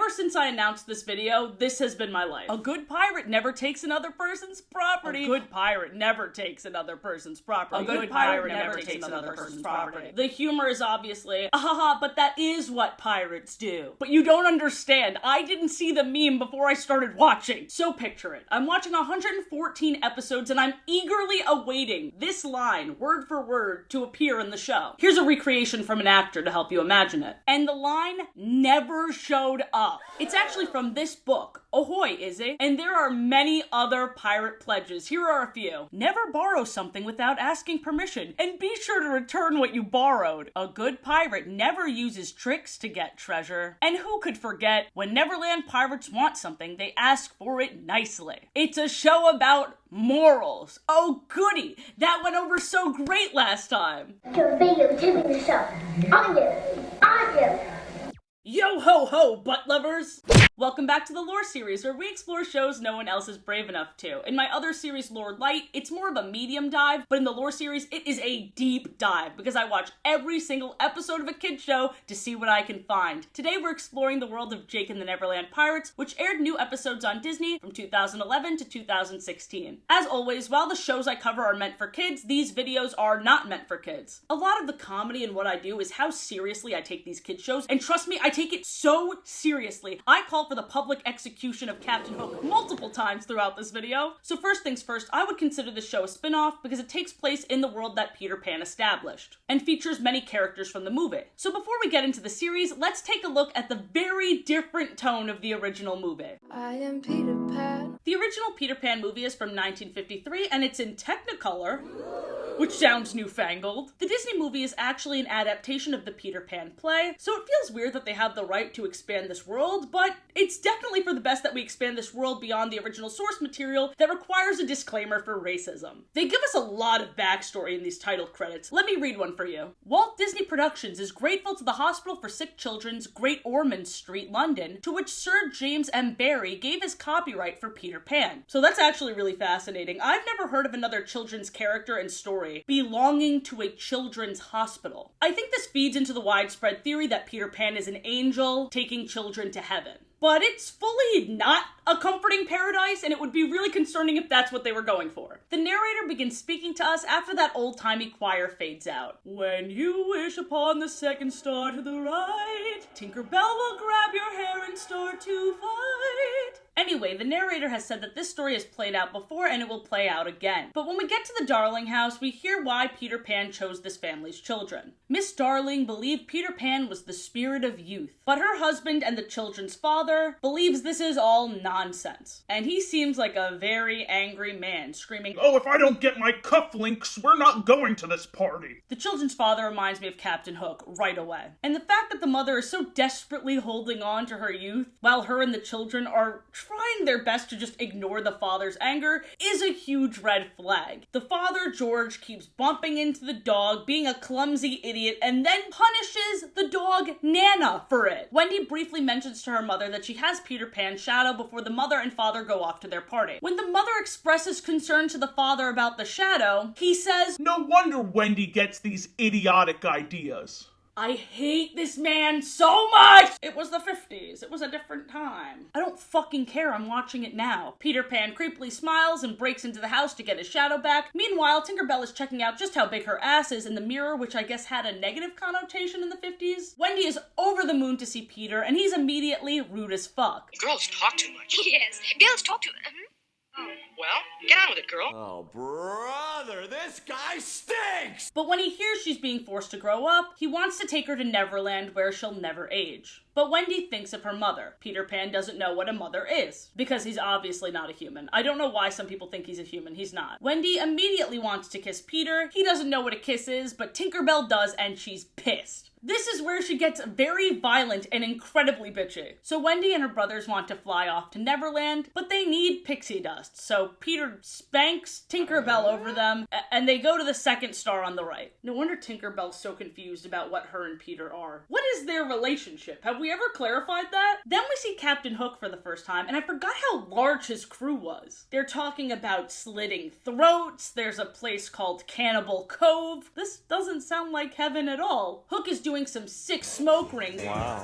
Ever since I announced this video, this has been my life. A good pirate never takes another person's property. A good pirate never takes another person's property. A good pirate never takes another person's property. The humor is obviously, but that is what pirates do. But you don't understand. I didn't see the meme before I started watching. So picture it. I'm watching 114 episodes and I'm eagerly awaiting this line, word for word, to appear in the show. Here's a recreation from an actor to help you imagine it. And the line never showed up. It's actually from this book. Ahoy, Izzy. And there are many other pirate pledges. Here are a few. Never borrow something without asking permission, and be sure to return what you borrowed. A good pirate never uses tricks to get treasure. And who could forget, when Neverland pirates want something, they ask for it nicely. It's a show about morals. Oh goody, that went over so great last time. Yo ho ho, butt lovers! Welcome back to the Lore series, where we explore shows no one else is brave enough to. In my other series, Lore Light, it's more of a medium dive, but in the Lore series, it is a deep dive, because I watch every single episode of a kid's show to see what I can find. Today we're exploring the world of Jake and the Neverland Pirates, which aired new episodes on Disney from 2011 to 2016. As always, while the shows I cover are meant for kids, these videos are not meant for kids. A lot of the comedy in what I do is how seriously I take these kids shows, and trust me, I take it so seriously. I call for the public execution of Captain Hook multiple times throughout this video. So first things first, I would consider this show a spin-off because it takes place in the world that Peter Pan established and features many characters from the movie. So before we get into the series, let's take a look at the very different tone of the original movie. I am Peter Pan. The original Peter Pan movie is from 1953 and it's in Technicolor, which sounds newfangled. The Disney movie is actually an adaptation of the Peter Pan play, so it feels weird that they have the right to expand this world, but it's definitely for the best that we expand this world beyond the original source material that requires a disclaimer for racism. They give us a lot of backstory in these title credits. Let me read one for you. Walt Disney Productions is grateful to the Hospital for Sick Children's, Great Ormond Street, London, to which Sir James M. Barrie gave his copyright for Peter Pan. So that's actually really fascinating. I've never heard of another children's character and story belonging to a children's hospital. I think this feeds into the widespread theory that Peter Pan is an angel taking children to heaven. But it's fully not a comforting paradise, and it would be really concerning if that's what they were going for. The narrator begins speaking to us after that old-timey choir fades out. When you wish upon the second star to the right, Tinker Bell will grab your hair and start to fight. Anyway, the narrator has said that this story has played out before and it will play out again. But when we get to the Darling house, we hear why Peter Pan chose this family's children. Miss Darling believed Peter Pan was the spirit of youth, but her husband and the children's father believes this is all nonsense. And he seems like a very angry man, screaming, "Oh, if I don't get my cufflinks, we're not going to this party." The children's father reminds me of Captain Hook right away. And the fact that the mother is so desperately holding on to her youth, while her and the children are trying their best to just ignore the father's anger, is a huge red flag. The father, George, keeps bumping into the dog, being a clumsy idiot, and then punishes the dog, Nana, for it. Wendy briefly mentions to her mother that she has Peter Pan's shadow before the mother and father go off to their party. When the mother expresses concern to the father about the shadow, he says, "No wonder Wendy gets these idiotic ideas." I hate this man so much! It was the 50s. It was a different time. I don't fucking care. I'm watching it now. Peter Pan creepily smiles and breaks into the house to get his shadow back. Meanwhile, Tinkerbell is checking out just how big her ass is in the mirror, which I guess had a negative connotation in the 50s. Wendy is over the moon to see Peter, and he's immediately rude as fuck. Girls talk too much. Yes, girls talk to... Well, get on with it, girl. Oh, brother, this guy stinks! But when he hears she's being forced to grow up, he wants to take her to Neverland where she'll never age. But Wendy thinks of her mother. Peter Pan doesn't know what a mother is, because he's obviously not a human. I don't know why some people think he's a human. He's not. Wendy immediately wants to kiss Peter. He doesn't know what a kiss is, but Tinkerbell does, and she's pissed. This is where she gets very violent and incredibly bitchy. So Wendy and her brothers want to fly off to Neverland, but they need pixie dust. So Peter spanks Tinkerbell over them, and they go to the second star on the right. No wonder Tinkerbell's so confused about what her and Peter are. What is their relationship? Have Have we ever clarified that? Then we see Captain Hook for the first time, and I forgot how large his crew was. They're talking about slitting throats, there's a place called Cannibal Cove. This doesn't sound like heaven at all. Hook is doing some sick smoke rings,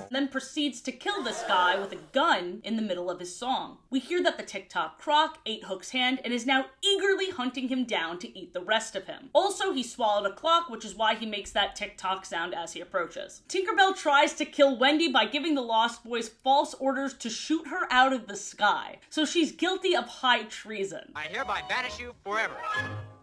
then proceeds to kill this guy with a gun in the middle of his song. We hear that the TikTok croc ate Hook's hand and is now eagerly hunting him down to eat the rest of him. Also, he swallowed a clock, which is why he makes that TikTok sound as he approaches. Tinkerbell tries to kill Wendy by giving the Lost Boys false orders to shoot her out of the sky, so she's guilty of high treason. I hereby banish you forever.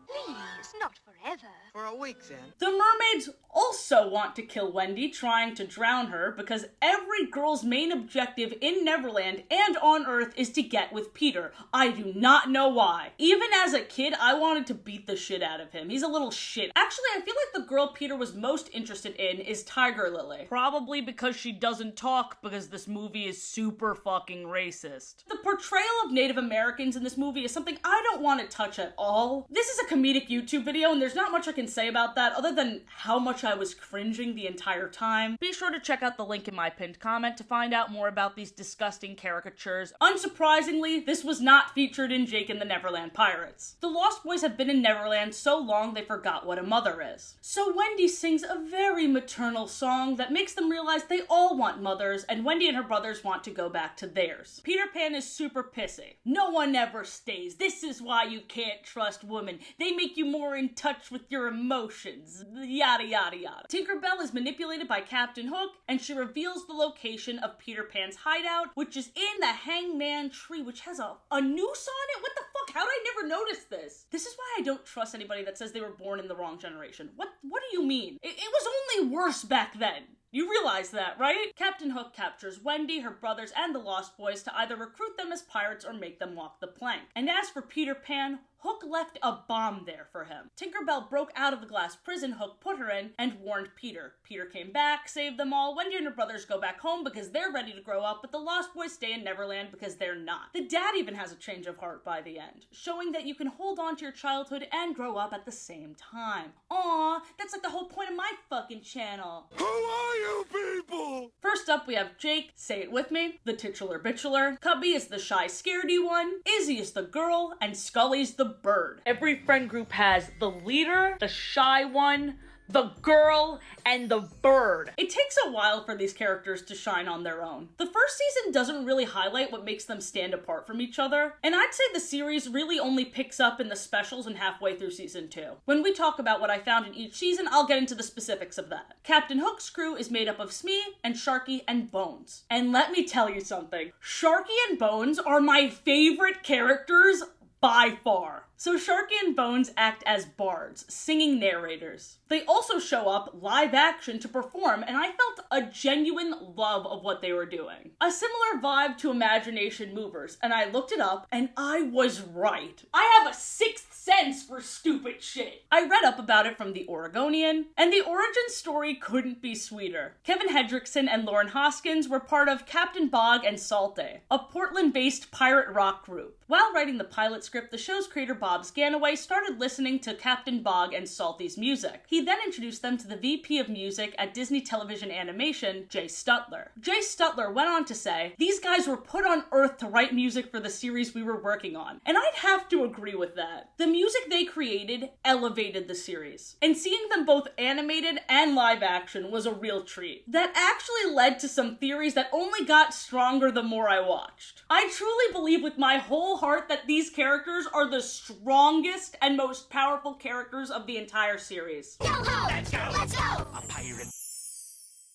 Please, not forever. For a week, then. The mermaids also want to kill Wendy, trying to drown her, because every girl's main objective in Neverland and on Earth is to get with Peter. I do not know why. Even as a kid, I wanted to beat the shit out of him. He's a little shit. Actually, I feel like the girl Peter was most interested in is Tiger Lily. Probably because she doesn't talk, because this movie is super fucking racist. The portrayal of Native Americans in this movie is something I don't want to touch at all. This is a comedic YouTube video, and there's not much I can say about that other than how much I was cringing the entire time. Be sure to check out the link in my pinned comment to find out more about these disgusting caricatures. Unsurprisingly, this was not featured in Jake and the Neverland Pirates. The Lost Boys have been in Neverland so long they forgot what a mother is. So Wendy sings a very maternal song that makes them realize they all want mothers, and Wendy and her brothers want to go back to theirs. Peter Pan is super pissy. No one ever stays. This is why you can't trust women. They make you more in touch with your emotions. Yada yada yada. Tinkerbell is manipulated by Captain Hook, and she reveals the location of Peter Pan's hideout, which is in the Hangman Tree, which has a noose on it? What the fuck? How'd I never notice this? This is why I don't trust anybody that says they were born in the wrong generation. What do you mean? It was only worse back then. You realize that, right? Captain Hook captures Wendy, her brothers, and the Lost Boys to either recruit them as pirates or make them walk the plank. And as for Peter Pan, Hook left a bomb there for him. Tinkerbell broke out of the glass prison Hook put her in and warned Peter. Peter came back, saved them all. Wendy and her brothers go back home because they're ready to grow up, but the Lost Boys stay in Neverland because they're not. The dad even has a change of heart by the end, showing that you can hold on to your childhood and grow up at the same time. Aww, that's like the whole point of my fucking channel. Who are you people? First up, we have Jake, say it with me, the titular bitchular. Cubby is the shy, scaredy one. Izzy is the girl, and Scully's the bird. Every friend group has the leader, the shy one, the girl, and the bird. It takes a while for these characters to shine on their own. The first season doesn't really highlight what makes them stand apart from each other, and I'd say the series really only picks up in the specials and halfway through season 2. When we talk about what I found in each season, I'll get into the specifics of that. Captain Hook's crew is made up of Smee and Sharky and Bones. And let me tell you something, Sharky and Bones are my favorite characters by far. So Sharky and Bones act as bards, singing narrators. They also show up live action to perform, and I felt a genuine love of what they were doing. A similar vibe to Imagination Movers, and I looked it up, and I was right. I have a sixth sense for stupid shit. I read up about it from The Oregonian, and the origin story couldn't be sweeter. Kevin Hendrickson and Lauren Hoskins were part of Captain Bog and Salte, a Portland-based pirate rock group. While writing the pilot script, the show's creator Bob Sganaway started listening to Captain Bog and Salty's music. He then introduced them to the VP of music at Disney Television Animation, Jay Stutler. Jay Stutler went on to say, "These guys were put on Earth to write music for the series we were working on." And I'd have to agree with that. The music they created elevated the series. And seeing them both animated and live action was a real treat. That actually led to some theories that only got stronger the more I watched. I truly believe with my whole heart that these characters are the strongest and most powerful characters of the entire series. Let's go! Let's go! A pirate.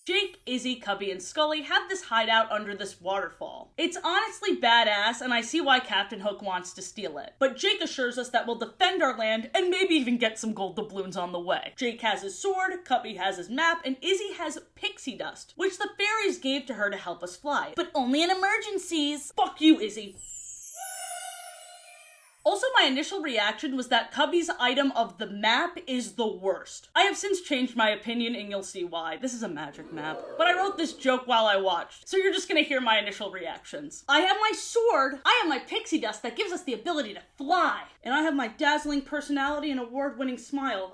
Jake, Izzy, Cubby, and Scully have this hideout under this waterfall. It's honestly badass, and I see why Captain Hook wants to steal it. But Jake assures us that we'll defend our land and maybe even get some gold doubloons on the way. Jake has his sword, Cubby has his map, and Izzy has pixie dust, which the fairies gave to her to help us fly. But only in emergencies. Fuck you, Izzy. Also, my initial reaction was that Cubby's item of the map is the worst. I have since changed my opinion, and you'll see why. This is a magic map. But I wrote this joke while I watched, so you're just gonna hear my initial reactions. I have my sword, I have my pixie dust that gives us the ability to fly, and I have my dazzling personality and award-winning smile.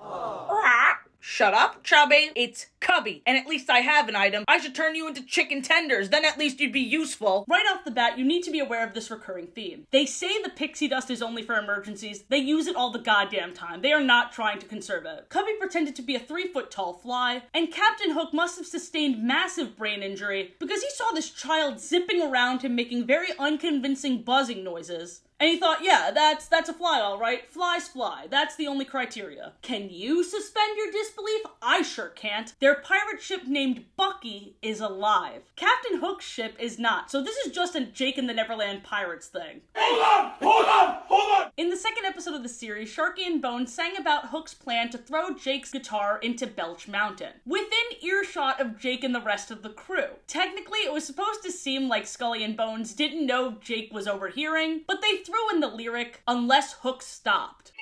Shut up, Chubby. It's Cubby, and at least I have an item. I should turn you into chicken tenders, then at least you'd be useful. Right off the bat, you need to be aware of this recurring theme. They say the pixie dust is only for emergencies. They use it all the goddamn time. They are not trying to conserve it. Cubby pretended to be a 3-foot-tall fly, and Captain Hook must have sustained massive brain injury because he saw this child zipping around him making very unconvincing buzzing noises. And he thought, yeah, that's a fly, all right. Flies fly. That's the only criteria. Can you suspend your disbelief? I sure can't. Their pirate ship named Bucky is alive. Captain Hook's ship is not, so this is just a Jake and the Neverland Pirates thing. Hold on! In the second episode of the series, Sharky and Bones sang about Hook's plan to throw Jake's guitar into Belch Mountain, within earshot of Jake and the rest of the crew. Technically, it was supposed to seem like Scully and Bones didn't know Jake was overhearing, but they threw in the lyric, unless Hook stopped.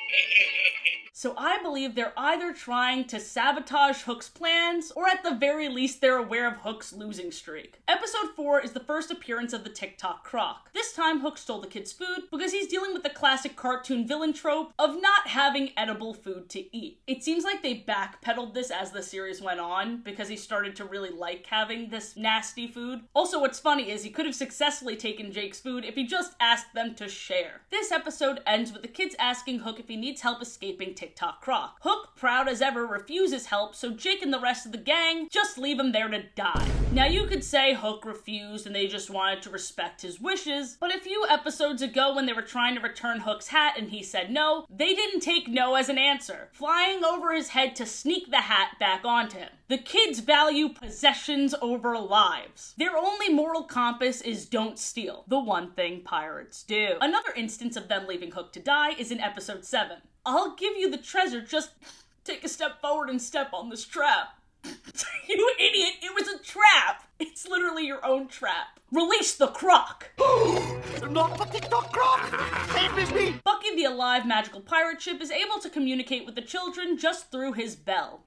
So I believe they're either trying to sabotage Hook's plans, or at the very least they're aware of Hook's losing streak. Episode 4 is the first appearance of the TikTok croc. This time Hook stole the kid's food because he's dealing with the classic cartoon villain trope of not having edible food to eat. It seems like they backpedaled this as the series went on because he started to really like having this nasty food. Also, what's funny is he could have successfully taken Jake's food if he just asked them to share. This episode ends with the kids asking Hook if he needs help escaping TikTok croc. Hook, proud as ever, refuses help, so Jake and the rest of the gang just leave him there to die. Now you could say Hook refused and they just wanted to respect his wishes, but a few episodes ago when they were trying to return Hook's hat and he said no, they didn't take no as an answer, flying over his head to sneak the hat back onto him. The kids value possessions over lives. Their only moral compass is don't steal, the one thing pirates do. Another instance of them leaving Hook to die is in episode 7. I'll give you the treasure, just take a step forward and step on this trap. You idiot, it was a trap! It's literally your own trap. Release the croc! Not the TikTok croc! Save me! Bucky the alive magical pirate ship is able to communicate with the children just through his bell.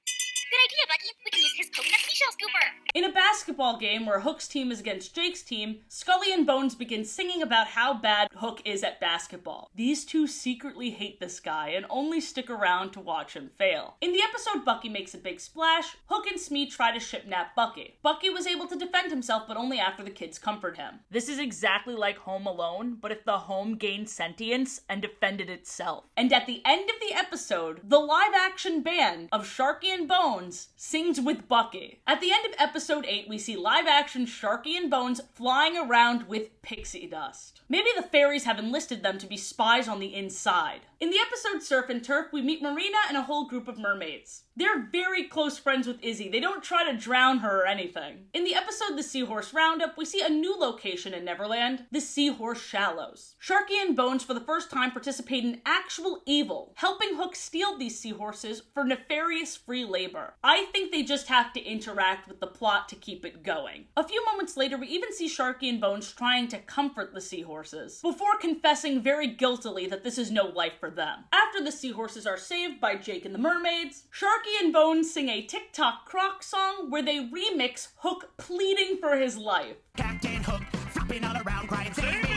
Good idea, Bucky. We can use his coconut seashell scooper. In a basketball game where Hook's team is against Jake's team, Scully and Bones begin singing about how bad Hook is at basketball. These two secretly hate this guy and only stick around to watch him fail. In the episode Bucky makes a big splash, Hook and Smee try to shipnap Bucky. Bucky was able to defend himself, but only after the kids comfort him. This is exactly like Home Alone, but if the home gained sentience and defended itself. And at the end of the episode, the live-action band of Sharky and Bones sings with Bucky. At the end of episode 8, we see live-action Sharky and Bones flying around with pixie dust. Maybe the fairies have enlisted them to be spies on the inside. In the episode Surf and Turf, we meet Marina and a whole group of mermaids. They're very close friends with Izzy. They don't try to drown her or anything. In the episode The Seahorse Roundup, we see a new location in Neverland, the Seahorse Shallows. Sharky and Bones for the first time participate in actual evil, helping Hook steal these seahorses for nefarious free labor. I think they just have to interact with the plot to keep it going. A few moments later, we even see Sharky and Bones trying to comfort the seahorses, before confessing very guiltily that this is no life for them. After the seahorses are saved by Jake and the mermaids, Sharky and Bones sing a TikTok croc song where they remix Hook pleading for his life. Captain Hook, flopping all around, crying, save me,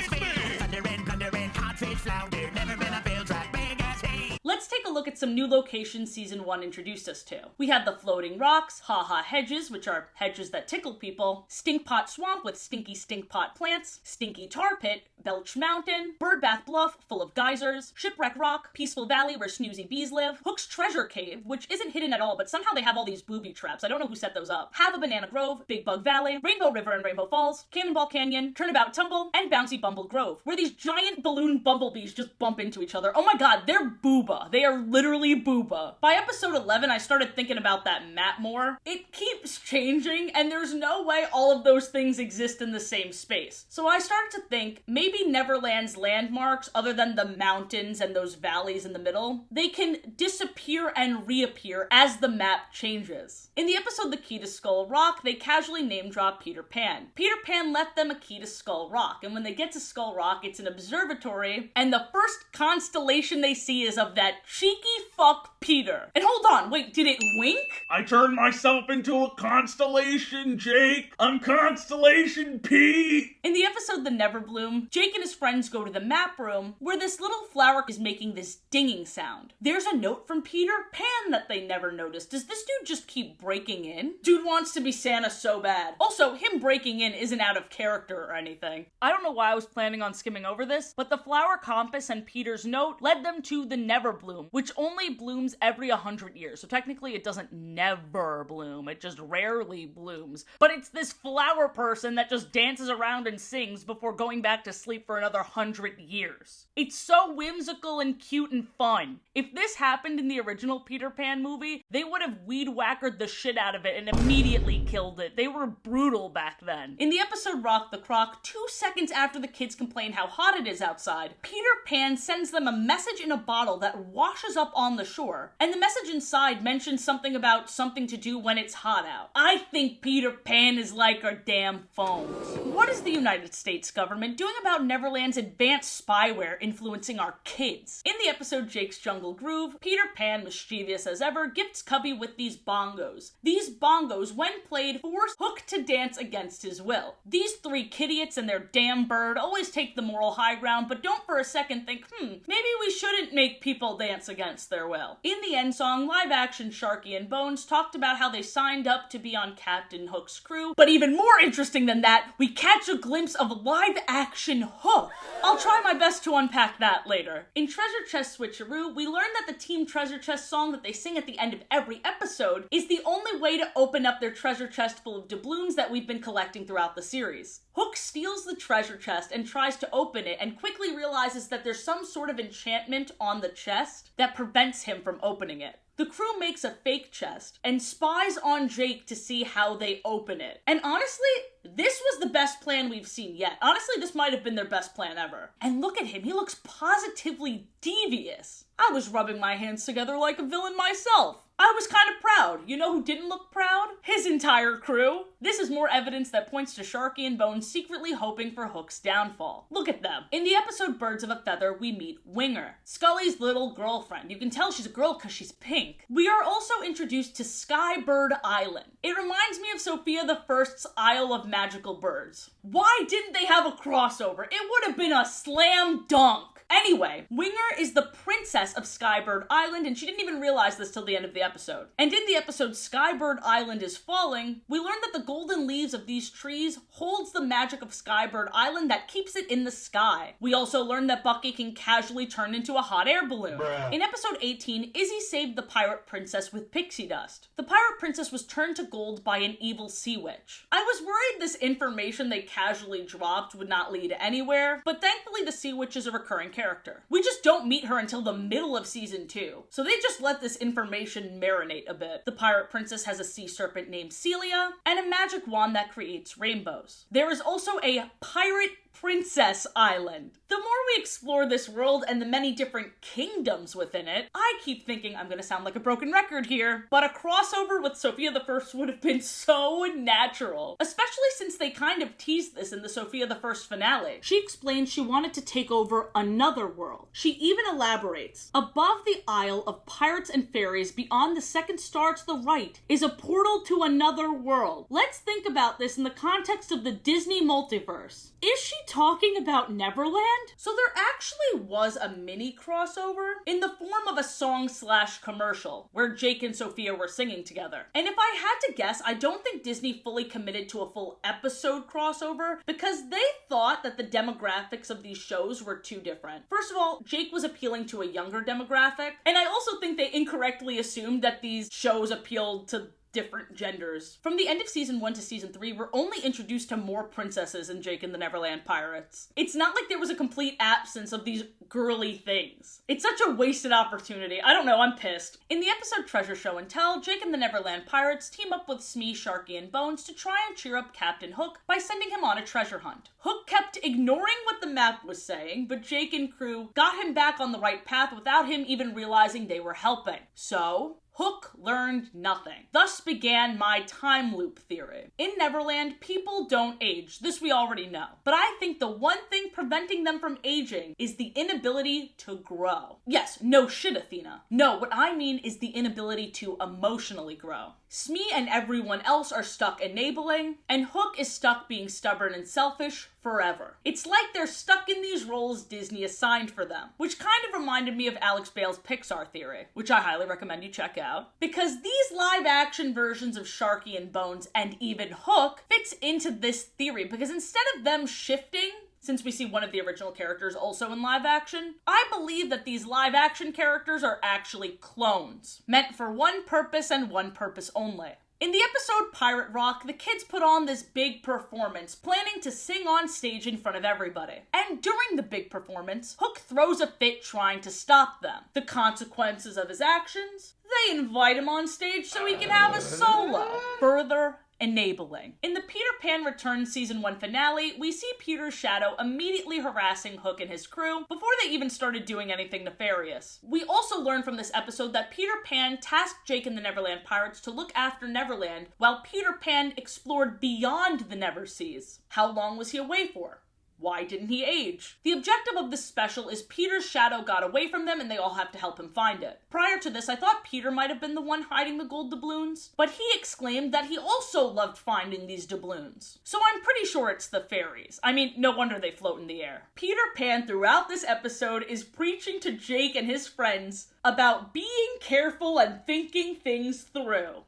thunder and codfish flounder, never been a failed track, big as hay. Let's take a look at some new locations Season 1 introduced us to. We had the Floating Rocks, Ha Ha Hedges, which are hedges that tickle people, Stinkpot Swamp with stinky stinkpot plants, Stinky Tar Pit, Belch Mountain, Birdbath Bluff, full of geysers, Shipwreck Rock, Peaceful Valley where snoozy bees live, Hook's Treasure Cave, which isn't hidden at all, but somehow they have all these booby traps. I don't know who set those up. Have a Banana Grove, Big Bug Valley, Rainbow River and Rainbow Falls, Cannonball Canyon, Turnabout Tumble, and Bouncy Bumble Grove, where these giant balloon bumblebees just bump into each other. Oh my god, they're booba. They are literally booba. By episode 11, I started thinking about that map more. It keeps changing, and there's no way all of those things exist in the same space. So I started to think, maybe Neverland's landmarks, other than the mountains and those valleys in the middle, they can disappear and reappear as the map changes. In the episode The Key to Skull Rock, they casually name drop Peter Pan. Peter Pan left them a key to Skull Rock, and when they get to Skull Rock, it's an observatory, and the first constellation they see is of that cheeky fuck Peter. And hold on, wait, did it wink? I turned myself into a constellation, Jake. I'm Constellation Pete. In the episode The the Neverbloom, Jake and his friends go to the map room where this little flower is making this dinging sound. There's a note from Peter Pan that they never noticed. Does this dude just keep breaking in? Dude wants to be Santa so bad. Also, him breaking in isn't out of character or anything. I don't know why I was planning on skimming over this, but the flower compass and Peter's note led them to the Neverbloom, which only blooms every 100 years. So technically it doesn't never bloom, it just rarely blooms. But it's this flower person that just dances around and sings before going back to sleep for another 100 years. It's so whimsical and cute and fun. If this happened in the original Peter Pan movie, they would have weed-whackered the shit out of it and immediately killed it. They were brutal back then. In the episode Rock the Croc, 2 seconds after the kids complain how hot it is outside, Peter Pan sends them a message in a bottle that washes up on the shore, and the message inside mentions something about something to do when it's hot out. I think Peter Pan is like our damn phones. What is the United States government doing about Neverland's advanced spyware influencing our kids? In the episode Jake's Jungle Groove, Peter Pan, mischievous as ever, gifts Cubby with these bongos. These bongos, when played, force Hook to dance against his will. These 3 kidiots and their damn bird always take the moral high ground, but don't for a second think, maybe we shouldn't make people dance against their will. In the end song, live-action Sharky and Bones talked about how they signed up to be on Captain Hook's crew, but even more interesting than that, we catch a glimpse of live-action Hook. I'll try my best to unpack that later. In Treasure Chest Switcheroo, we learned that the Team Treasure Chest song that they sing at the end of every episode is the only way to open up their treasure chest full of doubloons that we've been collecting throughout the series. Hook steals the treasure chest and tries to open it and quickly realizes that there's some sort of enchantment on the chest that prevents him from opening it. The crew makes a fake chest and spies on Jake to see how they open it. And honestly, this was the best plan we've seen yet. Honestly, this might have been their best plan ever. And look at him, he looks positively devious. I was rubbing my hands together like a villain myself. I was kind of proud. You know who didn't look proud? His entire crew. This is more evidence that points to Sharky and Bones secretly hoping for Hook's downfall. Look at them. In the episode Birds of a Feather, we meet Winger, Scully's little girlfriend. You can tell she's a girl because she's pink. We are also introduced to Skybird Island. It reminds me of Sophia the First's Isle of Magical Birds. Why didn't they have a crossover? It would have been a slam dunk. Anyway, Winger is the princess of Skybird Island, and she didn't even realize this till the end of the episode. And in the episode Skybird Island is Falling, we learned that the golden leaves of these trees holds the magic of Skybird Island that keeps it in the sky. We also learned that Bucky can casually turn into a hot air balloon. Bruh. In episode 18, Izzy saved the pirate princess with pixie dust. The pirate princess was turned to gold by an evil sea witch. I was worried this information they casually dropped would not lead anywhere, but thankfully the sea witch is a recurring character. We just don't meet her until the middle of season 2, so they just let this information marinate a bit. The pirate princess has a sea serpent named Celia, and a magic wand that creates rainbows. There is also a pirate Princess Island. The more we explore this world and the many different kingdoms within it, I keep thinking I'm gonna sound like a broken record here, but a crossover with Sophia the First would have been so natural, especially since they kind of teased this in the Sophia the First finale. She explains she wanted to take over another world. She even elaborates, above the Isle of Pirates and Fairies beyond the second star to the right is a portal to another world. Let's think about this in the context of the Disney multiverse. Is she talking about Neverland? So there actually was a mini crossover in the form of a song/commercial where Jake and Sophia were singing together. And if I had to guess, I don't think Disney fully committed to a full episode crossover because they thought that the demographics of these shows were too different. First of all, Jake was appealing to a younger demographic, and I also think they incorrectly assumed that these shows appealed to different genders. From the end of season 1 to season 3, we're only introduced to more princesses in Jake and the Neverland Pirates. It's not like there was a complete absence of these girly things. It's such a wasted opportunity. I don't know, I'm pissed. In the episode Treasure Show and Tell, Jake and the Neverland Pirates team up with Smee, Sharky, and Bones to try and cheer up Captain Hook by sending him on a treasure hunt. Hook kept ignoring what the map was saying, but Jake and crew got him back on the right path without him even realizing they were helping. So Hook learned nothing. Thus began my time loop theory. In Neverland, people don't age. This we already know. But I think the one thing preventing them from aging is the inability to grow. Yes, no shit, Athena. No, what I mean is the inability to emotionally grow. Smee and everyone else are stuck enabling, and Hook is stuck being stubborn and selfish forever. It's like they're stuck in these roles Disney assigned for them, which kind of reminded me of Alex Bale's Pixar theory, which I highly recommend you check out, because these live-action versions of Sharky and Bones and even Hook fits into this theory, because instead of them shifting, since we see one of the original characters also in live action, I believe that these live action characters are actually clones, meant for one purpose and one purpose only. In the episode Pirate Rock, the kids put on this big performance, planning to sing on stage in front of everybody. And during the big performance, Hook throws a fit trying to stop them. The consequences of his actions? They invite him on stage so he can have a solo. Further enabling. In the Peter Pan Returns Season 1 finale, we see Peter's shadow immediately harassing Hook and his crew before they even started doing anything nefarious. We also learn from this episode that Peter Pan tasked Jake and the Neverland Pirates to look after Neverland while Peter Pan explored beyond the Neverseas. How long was he away for? Why didn't he age? The objective of this special is Peter's shadow got away from them and they all have to help him find it. Prior to this, I thought Peter might have been the one hiding the gold doubloons, but he exclaimed that he also loved finding these doubloons. So I'm pretty sure it's the fairies. I mean, no wonder they float in the air. Peter Pan throughout this episode is preaching to Jake and his friends about being careful and thinking things through.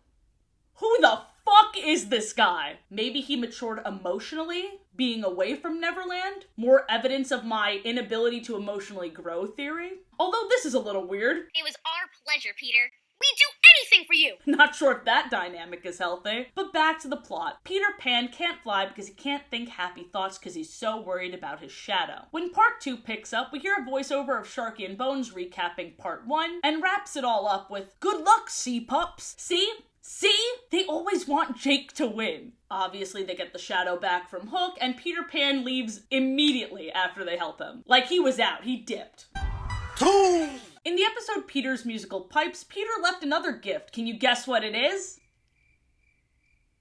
Who the fuck is this guy? Maybe he matured emotionally, being away from Neverland? More evidence of my inability to emotionally grow theory? Although this is a little weird. It was our pleasure, Peter. We'd do anything for you! Not sure if that dynamic is healthy. But back to the plot. Peter Pan can't fly because he can't think happy thoughts because he's so worried about his shadow. When part 2 picks up, we hear a voiceover of Sharky and Bones recapping part 1 and wraps it all up with, "Good luck, sea pups." See? They always want Jake to win. Obviously, they get the shadow back from Hook, and Peter Pan leaves immediately after they help him. Like he was out, he dipped. In the episode Peter's Musical Pipes, Peter left another gift. Can you guess what it is?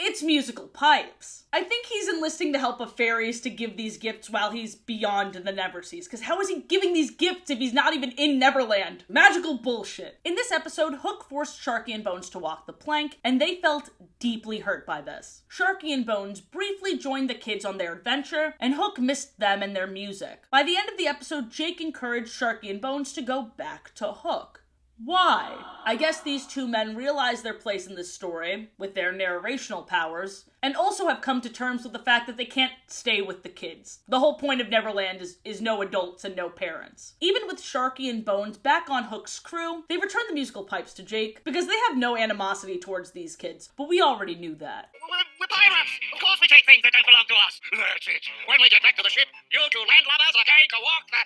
It's musical pipes. I think he's enlisting the help of fairies to give these gifts while he's beyond the Neverseas, because how is he giving these gifts if he's not even in Neverland? Magical bullshit. In this episode, Hook forced Sharky and Bones to walk the plank, and they felt deeply hurt by this. Sharky and Bones briefly joined the kids on their adventure, and Hook missed them and their music. By the end of the episode, Jake encouraged Sharky and Bones to go back to Hook. Why? I guess these two men realize their place in this story, with their narrational powers, and also have come to terms with the fact that they can't stay with the kids. The whole point of Neverland is no adults and no parents. Even with Sharky and Bones back on Hook's crew, they return the musical pipes to Jake, because they have no animosity towards these kids, but we already knew that. We're pirates! Of course we take things that don't belong to us! That's it. When we get back to the ship, you two landlubbers are going to walk the...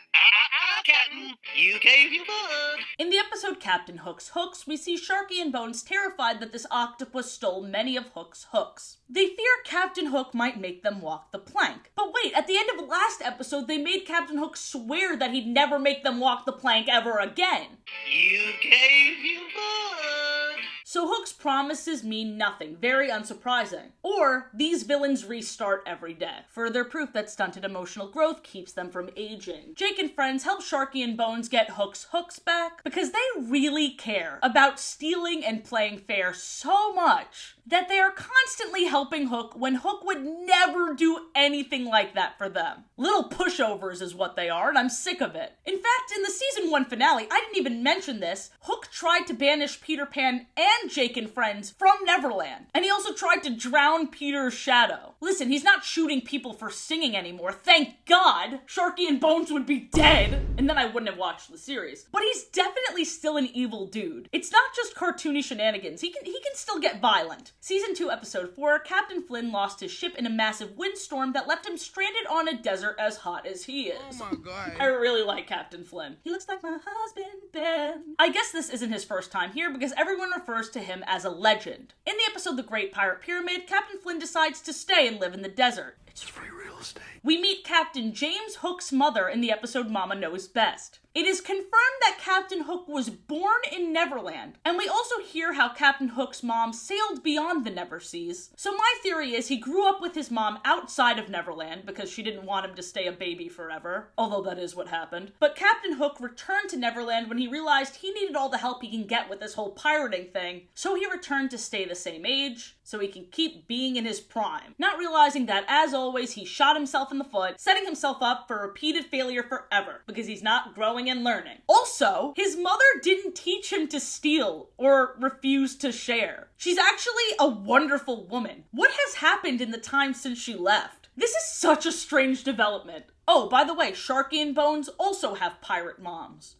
Captain! You gave your word! In the episode Captain Hook's Hooks, we see Sharky and Bones terrified that this octopus stole many of Hook's hooks. They fear Captain Hook might make them walk the plank. But wait, at the end of last episode, they made Captain Hook swear that he'd never make them walk the plank ever again. You gave your word! So Hook's promises mean nothing, very unsurprising. Or, these villains restart every day. Further proof that stunted emotional growth keeps them from aging. Jake and friends help Sharky and Bones get Hook's hooks back because they really care about stealing and playing fair so much that they are constantly helping Hook when Hook would never do anything like that for them. Little pushovers is what they are, and I'm sick of it. In fact, in the season 1 finale, I didn't even mention this, Hook tried to banish Peter Pan and Jake and friends from Neverland. And he also tried to drown Peter's shadow. Listen, he's not shooting people for singing anymore, thank God! Sharky and Bones would be dead, and then I wouldn't have watched the series. But he's definitely still an evil dude. It's not just cartoony shenanigans, he can still get violent. Season 2, Episode 4, Captain Flynn lost his ship in a massive windstorm that left him stranded on a desert as hot as he is. Oh my God. I really like Captain Flynn. He looks like my husband, Ben. I guess this isn't his first time here because everyone refers to him as a legend. In the episode The Great Pirate Pyramid, Captain Flynn decides to stay and live in the desert. It's free real estate. We meet Captain James Hook's mother in the episode Mama Knows Best. It is confirmed that Captain Hook was born in Neverland, and we also hear how Captain Hook's mom sailed beyond the Never Seas. So my theory is he grew up with his mom outside of Neverland because she didn't want him to stay a baby forever, although that is what happened. But Captain Hook returned to Neverland when he realized he needed all the help he can get with this whole pirating thing, so he returned to stay the same age, so he can keep being in his prime. Not realizing that, as always, he shot himself in the foot, setting himself up for repeated failure forever, because he's not growing and learning. Also, his mother didn't teach him to steal or refuse to share. She's actually a wonderful woman. What has happened in the time since she left? This is such a strange development. Oh, by the way, Sharky and Bones also have pirate moms.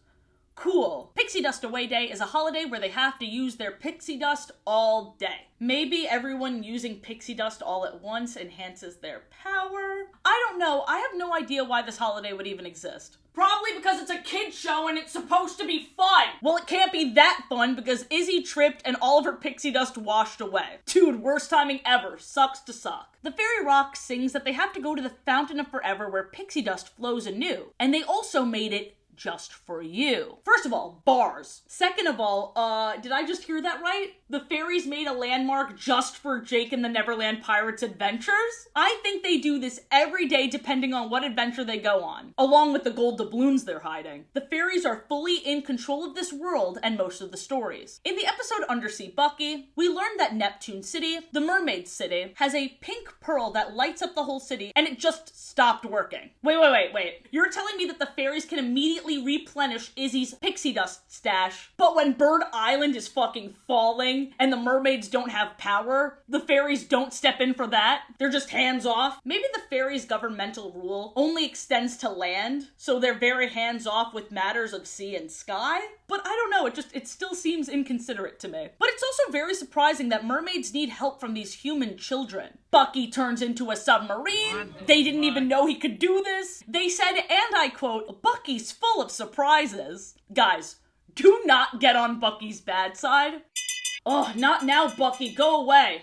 Cool. Pixie Dust Away Day is a holiday where they have to use their pixie dust all day. Maybe everyone using pixie dust all at once enhances their power? I don't know. I have no idea why this holiday would even exist. Probably because it's a kid's show and it's supposed to be fun. Well, it can't be that fun because Izzy tripped and all of her pixie dust washed away. Dude, worst timing ever. Sucks to suck. The Fairy Rock sings that they have to go to the Fountain of Forever where pixie dust flows anew. And they also made it just for you. First of all, bars. Second of all, did I just hear that right? The fairies made a landmark just for Jake and the Neverland Pirates adventures? I think they do this every day depending on what adventure they go on, along with the gold doubloons they're hiding. The fairies are fully in control of this world and most of the stories. In the episode Undersea Bucky, we learned that Neptune City, the Mermaid City, has a pink pearl that lights up the whole city and it just stopped working. Wait. You're telling me that the fairies can immediately replenish Izzy's pixie dust stash, but when Bird Island is fucking falling and the mermaids don't have power, the fairies don't step in for that? They're just hands off? Maybe the fairies' governmental rule only extends to land, so they're very hands off with matters of sea and sky? But I don't know, it still seems inconsiderate to me. But it's also very surprising that mermaids need help from these human children. Bucky turns into a submarine. They didn't even know he could do this. They said, and I quote, Bucky's full of surprises. Guys, do not get on Bucky's bad side. Oh, not now, Bucky, go away.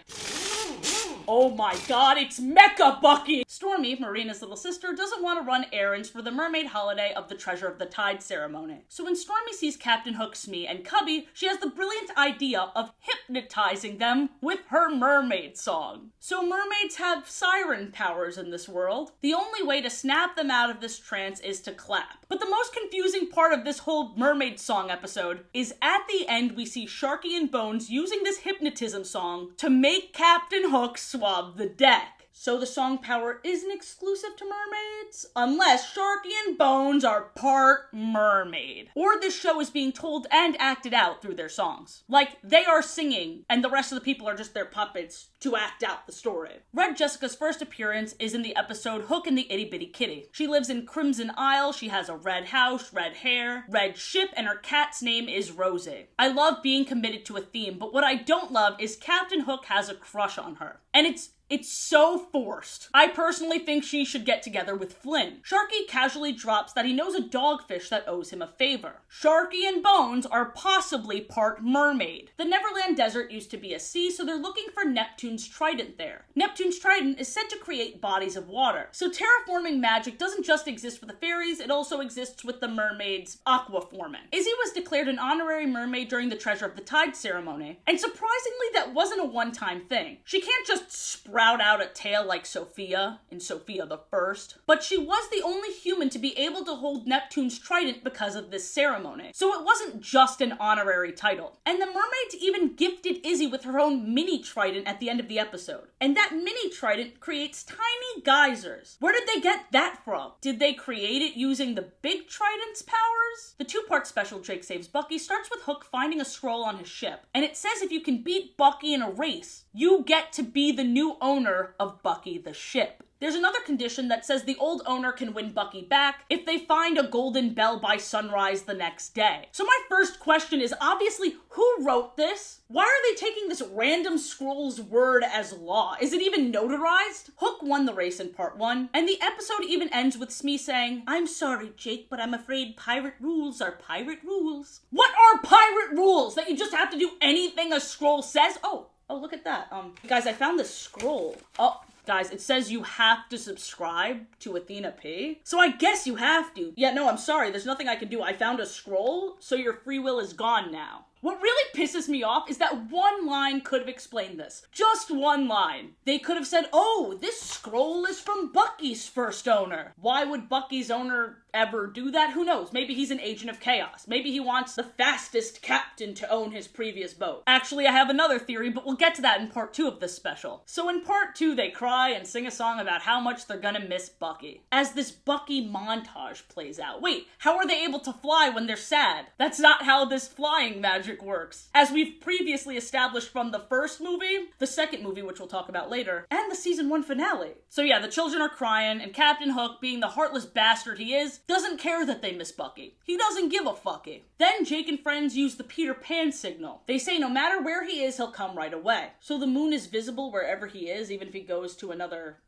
Oh my god, it's Mecha Bucky! Stormy, Marina's little sister, doesn't want to run errands for the mermaid holiday of the Treasure of the Tide ceremony. So when Stormy sees Captain Hook, Smee, and Cubby, she has the brilliant idea of hypnotizing them with her mermaid song. So mermaids have siren powers in this world. The only way to snap them out of this trance is to clap. But the most confusing part of this whole mermaid song episode is at the end we see Sharky and Bones using this hypnotism song to make Captain Hook swab the deck. So the song power isn't exclusive to mermaids? Unless Sharky and Bones are part mermaid. Or this show is being told and acted out through their songs. Like, they are singing, and the rest of the people are just their puppets to act out the story. Red Jessica's first appearance is in the episode Hook and the Itty Bitty Kitty. She lives in Crimson Isle, she has a red house, red hair, red ship, and her cat's name is Rosie. I love being committed to a theme, but what I don't love is Captain Hook has a crush on her. And it's so forced. I personally think she should get together with Flynn. Sharky casually drops that he knows a dogfish that owes him a favor. Sharky and Bones are possibly part mermaid. The Neverland Desert used to be a sea, so they're looking for Neptune's trident there. Neptune's trident is said to create bodies of water. So terraforming magic doesn't just exist for the fairies, it also exists with the mermaids aquaforming. Izzy was declared an honorary mermaid during the Treasure of the Tide ceremony, and surprisingly that wasn't a one-time thing. She can't just sprout out a tail like Sophia in Sophia the First, but she was the only human to be able to hold Neptune's trident because of this ceremony. So it wasn't just an honorary title. And the mermaids even gifted Izzy with her own mini trident at the end of the episode. And that mini trident creates tiny geysers. Where did they get that from? Did they create it using the big trident's powers? The two-part special Jake Saves Bucky starts with Hook finding a scroll on his ship, and it says if you can beat Bucky in a race, you get to be the new owner of Bucky the ship. There's another condition that says the old owner can win Bucky back if they find a golden bell by sunrise the next day. So my first question is obviously, who wrote this? Why are they taking this random scroll's word as law? Is it even notarized? Hook won the race in part 1, and the episode even ends with Smee saying, "I'm sorry, Jake, but I'm afraid pirate rules are pirate rules." What are pirate rules? That you just have to do anything a scroll says? Oh, look at that. Guys, I found this scroll. Oh, Guys, it says you have to subscribe to Athena P. So I guess you have to. Yeah, no, I'm sorry. There's nothing I can do. I found a scroll, so your free will is gone now. What really pisses me off is that one line could have explained this. Just one line. They could have said, oh, this scroll is from Bucky's first owner. Why would Bucky's owner ever do that? Who knows? Maybe he's an agent of chaos. Maybe he wants the fastest captain to own his previous boat. Actually, I have another theory, but we'll get to that in part 2 of this special. So in part 2, they cry and sing a song about how much they're gonna miss Bucky. As this Bucky montage plays out. Wait, how are they able to fly when they're sad? That's not how this flying magic works. As we've previously established from the first movie, the second movie, which we'll talk about later, and the season 1 finale. So yeah, the children are crying, and Captain Hook, being the heartless bastard he is, doesn't care that they miss Bucky. He doesn't give a fucky. Then Jake and friends use the Peter Pan signal. They say no matter where he is, he'll come right away. So the moon is visible wherever he is, even if he goes to another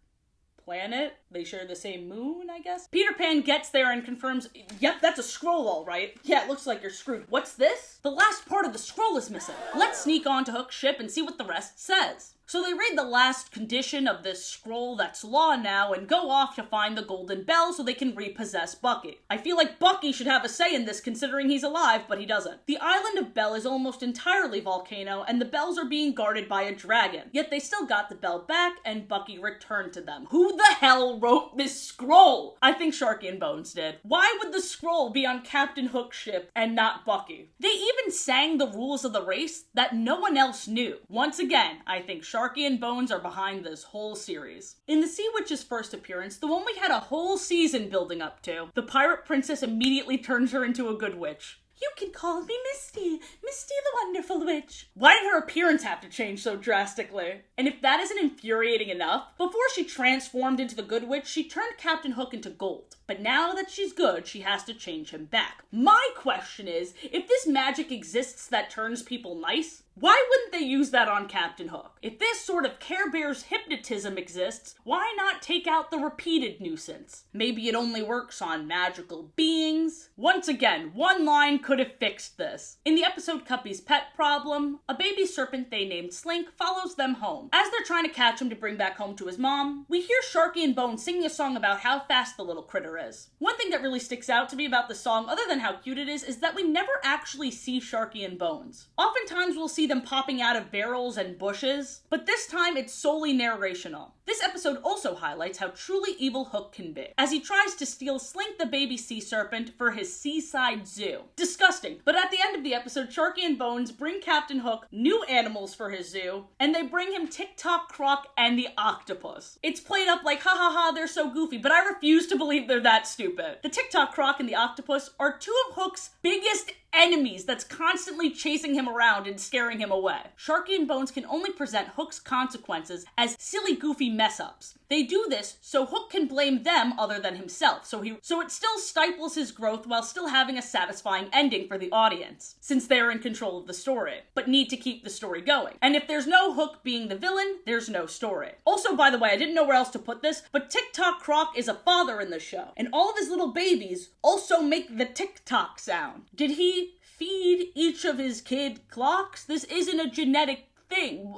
planet. They share the same moon, I guess. Peter Pan gets there and confirms, yep, that's a scroll, all right. Yeah, it looks like you're screwed. What's this? The last part of the scroll is missing. Let's sneak onto Hook's ship and see what the rest says. So they read the last condition of this scroll that's law now and go off to find the golden bell so they can repossess Bucky. I feel like Bucky should have a say in this considering he's alive, but he doesn't. The island of Bell is almost entirely volcano and the bells are being guarded by a dragon. Yet they still got the bell back and Bucky returned to them. Who the hell wrote this scroll? I think Sharky and Bones did. Why would the scroll be on Captain Hook's ship and not Bucky? They even sang the rules of the race that no one else knew. Once again, I think Sharky and Bones are behind this whole series. In the Sea Witch's first appearance, the one we had a whole season building up to, the pirate princess immediately turns her into a good witch. You can call me Misty, Misty the Wonderful Witch. Why did her appearance have to change so drastically? And if that isn't infuriating enough, before she transformed into the Good Witch, she turned Captain Hook into gold. But now that she's good, she has to change him back. My question is, if this magic exists that turns people nice, why wouldn't they use that on Captain Hook? If this sort of Care Bears hypnotism exists, why not take out the repeated nuisance? Maybe it only works on magical beings? Once again, one line could have fixed this. In the episode Cuppy's Pet Problem, a baby serpent they named Slink follows them home. As they're trying to catch him to bring back home to his mom, we hear Sharky and Bones singing a song about how fast the little critter is. One thing that really sticks out to me about the song, other than how cute it is that we never actually see Sharky and Bones. Oftentimes we'll see them popping out of barrels and bushes, but this time it's solely narrational. This episode also highlights how truly evil Hook can be, as he tries to steal Slink the baby sea serpent for his seaside zoo. Disgusting, but at the end of the episode, Sharky and Bones bring Captain Hook new animals for his zoo, and they bring him Tick-Tock, Croc, and the octopus. It's played up like, ha ha ha, they're so goofy, but I refuse to believe they're that stupid. The Tick-Tock, Croc, and the octopus are two of Hook's biggest enemies that's constantly chasing him around and scaring him away. Sharky and Bones can only present Hook's consequences as silly, goofy mess-ups. They do this so Hook can blame them other than himself, so it still stifles his growth while still having a satisfying ending for the audience, since they're in control of the story, but need to keep the story going. And if there's no Hook being the villain, there's no story. Also, by the way, I didn't know where else to put this, but Tick-Tock Croc is a father in the show, and all of his little babies also make the tick-tock sound. Did he feed each of his kid clocks? This isn't a genetic thing.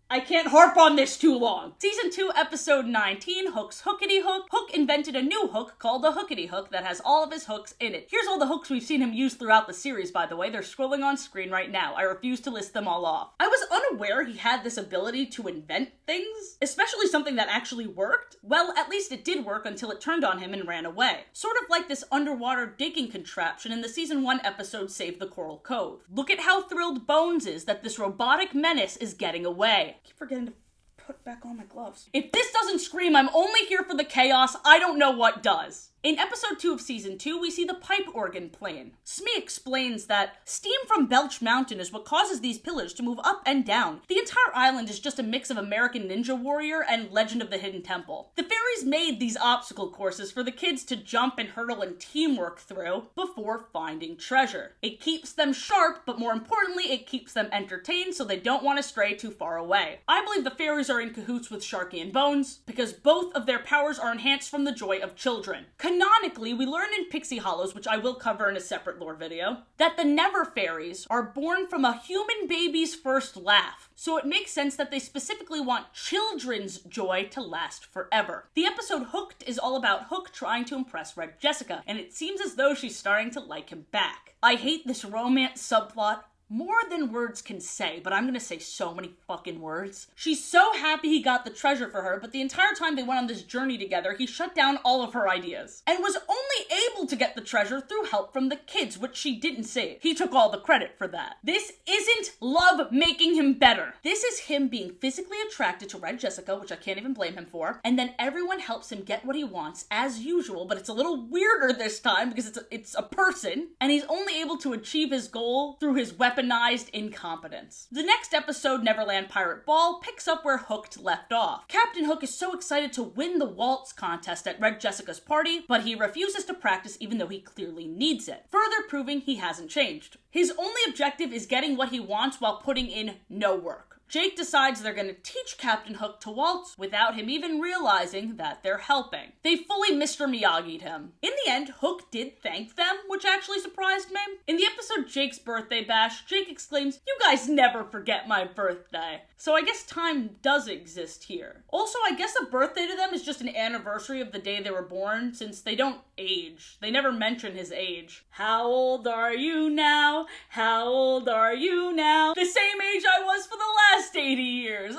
I can't harp on this too long. Season 2, episode 19, Hook's Hookity Hook. Hook invented a new hook called the Hookity Hook that has all of his hooks in it. Here's all the hooks we've seen him use throughout the series, by the way. They're scrolling on screen right now. I refuse to list them all off. I was unaware he had this ability to invent things, especially something that actually worked. Well, at least it did work until it turned on him and ran away. Sort of like this underwater digging contraption in the season 1 episode Save the Coral Cove. Look at how thrilled Bones is that this robotic menace is getting away. I keep forgetting to put back on my gloves. If this doesn't scream, I'm only here for the chaos, I don't know what does. In episode 2 of season 2, we see the pipe organ playing. Smee explains that steam from Belch Mountain is what causes these pillars to move up and down. The entire island is just a mix of American Ninja Warrior and Legend of the Hidden Temple. The fairies made these obstacle courses for the kids to jump and hurdle and teamwork through before finding treasure. It keeps them sharp, but more importantly, it keeps them entertained so they don't want to stray too far away. I believe the fairies are in cahoots with Sharky and Bones because both of their powers are enhanced from the joy of children. Canonically, we learn in Pixie Hollows, which I will cover in a separate lore video, that the Never Fairies are born from a human baby's first laugh. So it makes sense that they specifically want children's joy to last forever. The episode Hooked is all about Hook trying to impress Red Jessica, and it seems as though she's starting to like him back. I hate this romance subplot more than words can say, but I'm gonna say so many fucking words. She's so happy he got the treasure for her, but the entire time they went on this journey together, he shut down all of her ideas, and was only able to get the treasure through help from the kids, which she didn't save. He took all the credit for that. This isn't love making him better. This is him being physically attracted to Red Jessica, which I can't even blame him for, and then everyone helps him get what he wants, as usual, but it's a little weirder this time because it's a person, and he's only able to achieve his goal through his weaponized incompetence. The next episode, Neverland Pirate Ball, picks up where Hooked left off. Captain Hook is so excited to win the waltz contest at Red Jessica's party, but he refuses to practice even though he clearly needs it, further proving he hasn't changed. His only objective is getting what he wants while putting in no work. Jake decides they're going to teach Captain Hook to waltz without him even realizing that they're helping. They fully Mr. Miyagi'd him. In the end, Hook did thank them, which actually surprised me. In the episode Jake's Birthday Bash, Jake exclaims, "You guys never forget my birthday." So I guess time does exist here. Also, I guess a birthday to them is just an anniversary of the day they were born, since they don't age. They never mention his age. How old are you now? How old are you now? The same age I was for the last 80 years.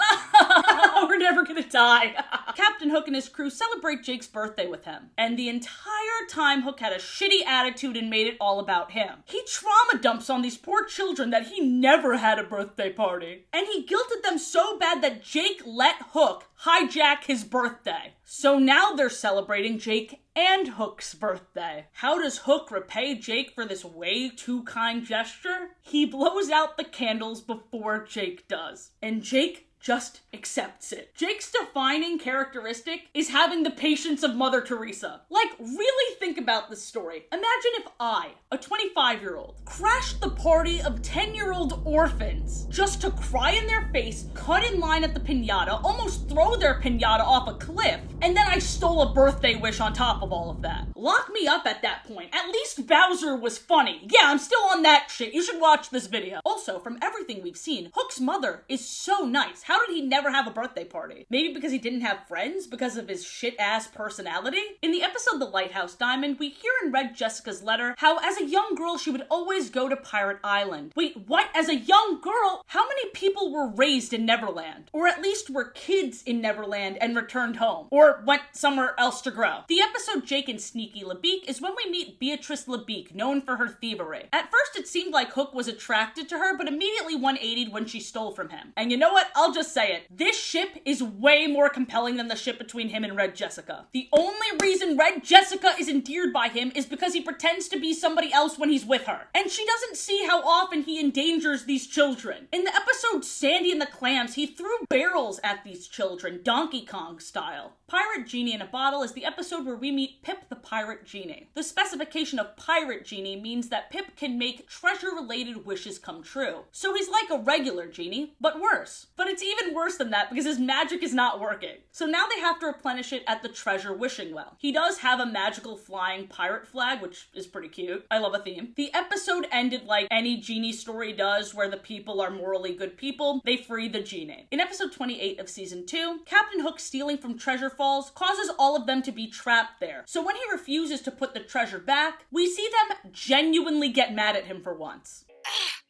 We're never gonna die. Captain Hook and his crew celebrate Jake's birthday with him, and the entire time Hook had a shitty attitude and made it all about him. He trauma dumps on these poor children that he never had a birthday party, and he guilted them so bad that Jake let Hook hijack his birthday. So now they're celebrating Jake and Hook's birthday. How does Hook repay Jake for this way too kind gesture? He blows out the candles before Jake does, and Jake just accepts it. Jake's defining characteristic is having the patience of Mother Teresa. Like, really think about this story. Imagine if I, a 25-year-old, crashed the party of 10-year-old orphans just to cry in their face, cut in line at the piñata, almost throw their piñata off a cliff, and then I stole a birthday wish on top of all of that. Lock me up at that point. At least Bowser was funny. Yeah, I'm still on that shit. You should watch this video. Also, from everything we've seen, Hook's mother is so nice. How did he never have a birthday party? Maybe because he didn't have friends? Because of his shit-ass personality? In the episode The Lighthouse Diamond, we hear in Red Jessica's letter how as a young girl she would always go to Pirate Island. Wait, what? As a young girl? How many people were raised in Neverland? Or at least were kids in Neverland and returned home? Or went somewhere else to grow? The episode Jake and Sneaky LeBeak is when we meet Beatrice LeBeak, known for her thievery. At first it seemed like Hook was attracted to her, but immediately 180'd when she stole from him. And you know what? I'll just say it. This ship is way more compelling than the ship between him and Red Jessica. The only reason Red Jessica is endeared by him is because he pretends to be somebody else when he's with her. And she doesn't see how often he endangers these children. In the episode Sandy and the Clams, he threw barrels at these children, Donkey Kong style. Pirate Genie in a Bottle is the episode where we meet Pip the Pirate Genie. The specification of Pirate Genie means that Pip can make treasure-related wishes come true. So he's like a regular genie, but worse. But it's even worse than that because his magic is not working. So now they have to replenish it at the treasure wishing well. He does have a magical flying pirate flag, which is pretty cute. I love a theme. The episode ended like any genie story does, where the people are morally good people. They free the genie. In episode 28 of season 2, Captain Hook stealing from Treasure Falls causes all of them to be trapped there. So when he refuses to put the treasure back, we see them genuinely get mad at him for once.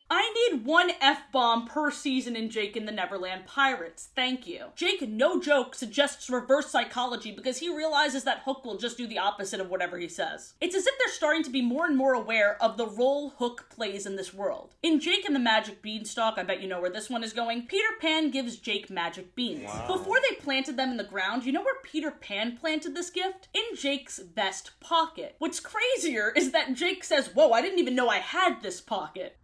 I need one F-bomb per season in Jake and the Neverland Pirates. Thank you. Jake, no joke, suggests reverse psychology because he realizes that Hook will just do the opposite of whatever he says. It's as if they're starting to be more and more aware of the role Hook plays in this world. In Jake and the Magic Beanstalk, I bet you know where this one is going, Peter Pan gives Jake magic beans. Wow. Before they planted them in the ground, you know where Peter Pan planted this gift? In Jake's vest pocket. What's crazier is that Jake says, "Whoa, I didn't even know I had this pocket."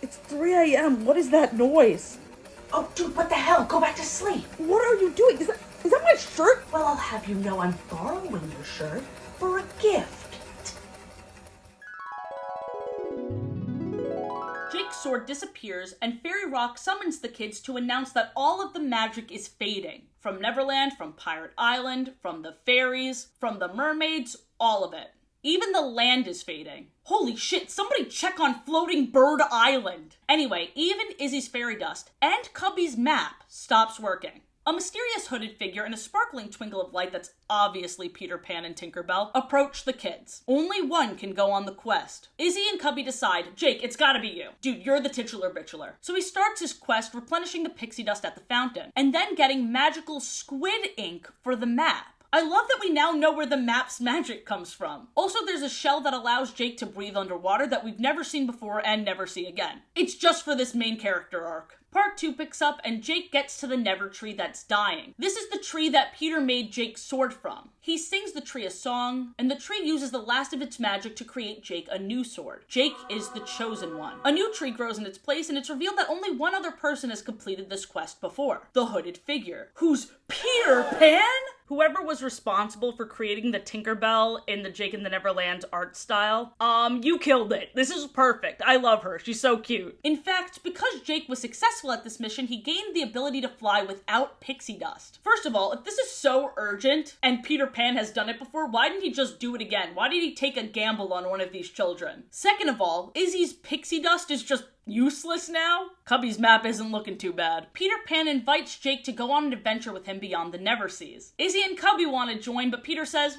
It's 3 a.m. What is that noise? Oh, dude, what the hell? Go back to sleep. What are you doing? Is that my shirt? Well, I'll have you know I'm borrowing your shirt for a gift. Jake's sword disappears, and Fairy Rock summons the kids to announce that all of the magic is fading. From Neverland, from Pirate Island, from the fairies, from the mermaids, all of it. Even the land is fading. Holy shit, somebody check on Floating Bird Island! Anyway, even Izzy's fairy dust and Cubby's map stops working. A mysterious hooded figure and a sparkling twinkle of light that's obviously Peter Pan and Tinkerbell approach the kids. Only one can go on the quest. Izzy and Cubby decide, Jake, it's gotta be you. Dude, you're the titular bitchular. So he starts his quest replenishing the pixie dust at the fountain, and then getting magical squid ink for the map. I love that we now know where the map's magic comes from. Also, there's a shell that allows Jake to breathe underwater that we've never seen before and never see again. It's just for this main character arc. Part 2 picks up and Jake gets to the Never tree that's dying. This is the tree that Peter made Jake's sword from. He sings the tree a song, and the tree uses the last of its magic to create Jake a new sword. Jake is the chosen one. A new tree grows in its place, and it's revealed that only one other person has completed this quest before. The hooded figure. Who's Peter Pan? Whoever was responsible for creating the Tinkerbell in the Jake and the Neverland art style, you killed it. This is perfect. I love her. She's so cute. In fact, because Jake was successful at this mission, he gained the ability to fly without pixie dust. First of all, if this is so urgent and Peter Pan has done it before, why didn't he just do it again? Why did he take a gamble on one of these children? Second of all, Izzy's pixie dust is just useless now? Cubby's map isn't looking too bad. Peter Pan invites Jake to go on an adventure with him beyond the Never Seas. Izzy and Cubby want to join, but Peter says,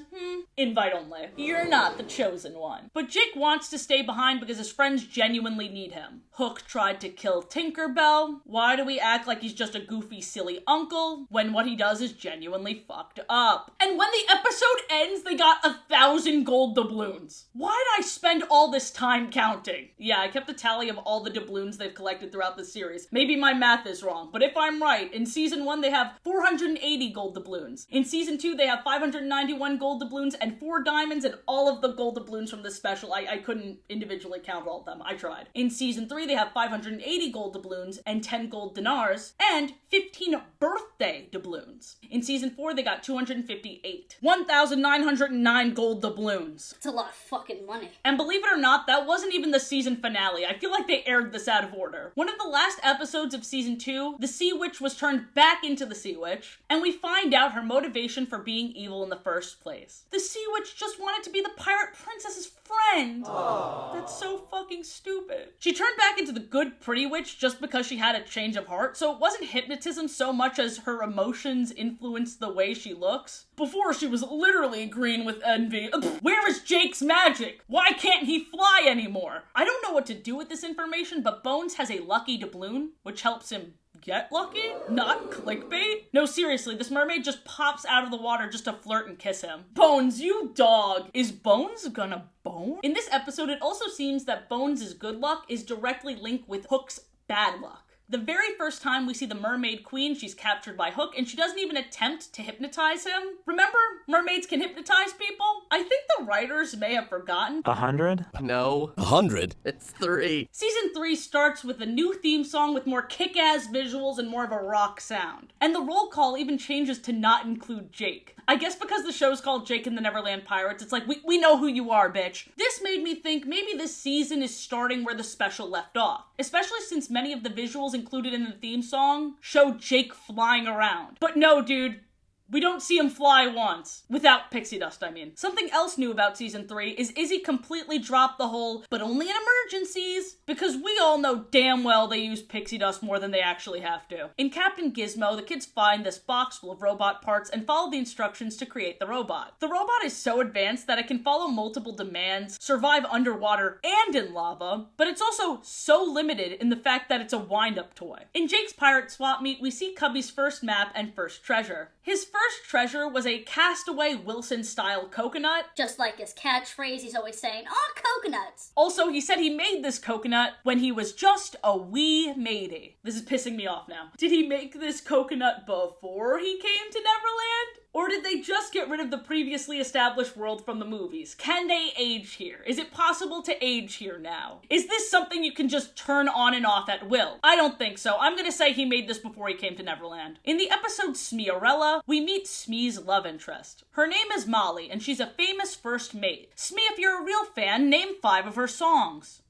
invite only. You're not the chosen one. But Jake wants to stay behind because his friends genuinely need him. Hook tried to kill Tinkerbell. Why do we act like he's just a goofy, silly uncle when what he does is genuinely fucked up? And when the episode ends, they got 1,000 gold doubloons. Why'd I spend all this time counting? Yeah, I kept a tally of all the doubloons they've collected throughout the series. Maybe my math is wrong, but if I'm right, in season 1 they have 480 gold doubloons. In season 2 they have 591 gold doubloons and 4 diamonds, and all of the gold doubloons from this special, I couldn't individually count all of them. I tried. In season 3 they have 580 gold doubloons and 10 gold dinars and 15 birthday doubloons. In season 4 they got 258. 1,909 gold doubloons. It's a lot of fucking money. And believe it or not, that wasn't even the season finale. I feel like they aired this out of order. One of the last episodes of season 2, the Sea Witch was turned back into the Sea Witch, and we find out her motivation for being evil in the first place. The Sea Witch just wanted to be the pirate princess's friend. Aww. That's so fucking stupid. She turned back into the good pretty witch just because she had a change of heart, so it wasn't hypnotism so much as her emotions influenced the way she looks. Before, she was literally green with envy. Where is Jake's magic? Why can't he fly anymore? I don't know what to do with this information, but Bones has a lucky doubloon, which helps him get lucky? Not clickbait? No, seriously, this mermaid just pops out of the water just to flirt and kiss him. Bones, you dog! Is Bones gonna bone? In this episode, it also seems that Bones' good luck is directly linked with Hook's bad luck. The very first time we see the Mermaid Queen, she's captured by Hook, and she doesn't even attempt to hypnotize him. Remember? Mermaids can hypnotize people? I think the writers may have forgotten. 100? No. 100? It's 3. Season 3 starts with a new theme song with more kick-ass visuals and more of a rock sound. And the roll call even changes to not include Jake. I guess because the show's called Jake and the Neverland Pirates, it's like, we know who you are, bitch. This made me think maybe this season is starting where the special left off. Especially since many of the visuals included in the theme song show Jake flying around. But no, dude. We don't see him fly once. Without pixie dust, I mean. Something else new about season 3 is Izzy completely dropped the whole, but only in emergencies, because we all know damn well they use pixie dust more than they actually have to. In Captain Gizmo, the kids find this box full of robot parts and follow the instructions to create the robot. The robot is so advanced that it can follow multiple demands, survive underwater and in lava, but it's also so limited in the fact that it's a wind-up toy. In Jake's Pirate Swap Meet, we see Cubby's first map and first treasure. His first treasure was a castaway Wilson-style coconut. Just like his catchphrase, he's always saying, "Aw, coconuts!" Also, he said he made this coconut when he was just a wee matey. This is pissing me off now. Did he make this coconut before he came to Neverland? Or did they just get rid of the previously established world from the movies? Can they age here? Is it possible to age here now? Is this something you can just turn on and off at will? I don't think so. I'm gonna say he made this before he came to Neverland. In the episode Smearella, we meet Smee's love interest. Her name is Molly, and she's a famous first mate. Smee, if you're a real fan, name 5 of her songs.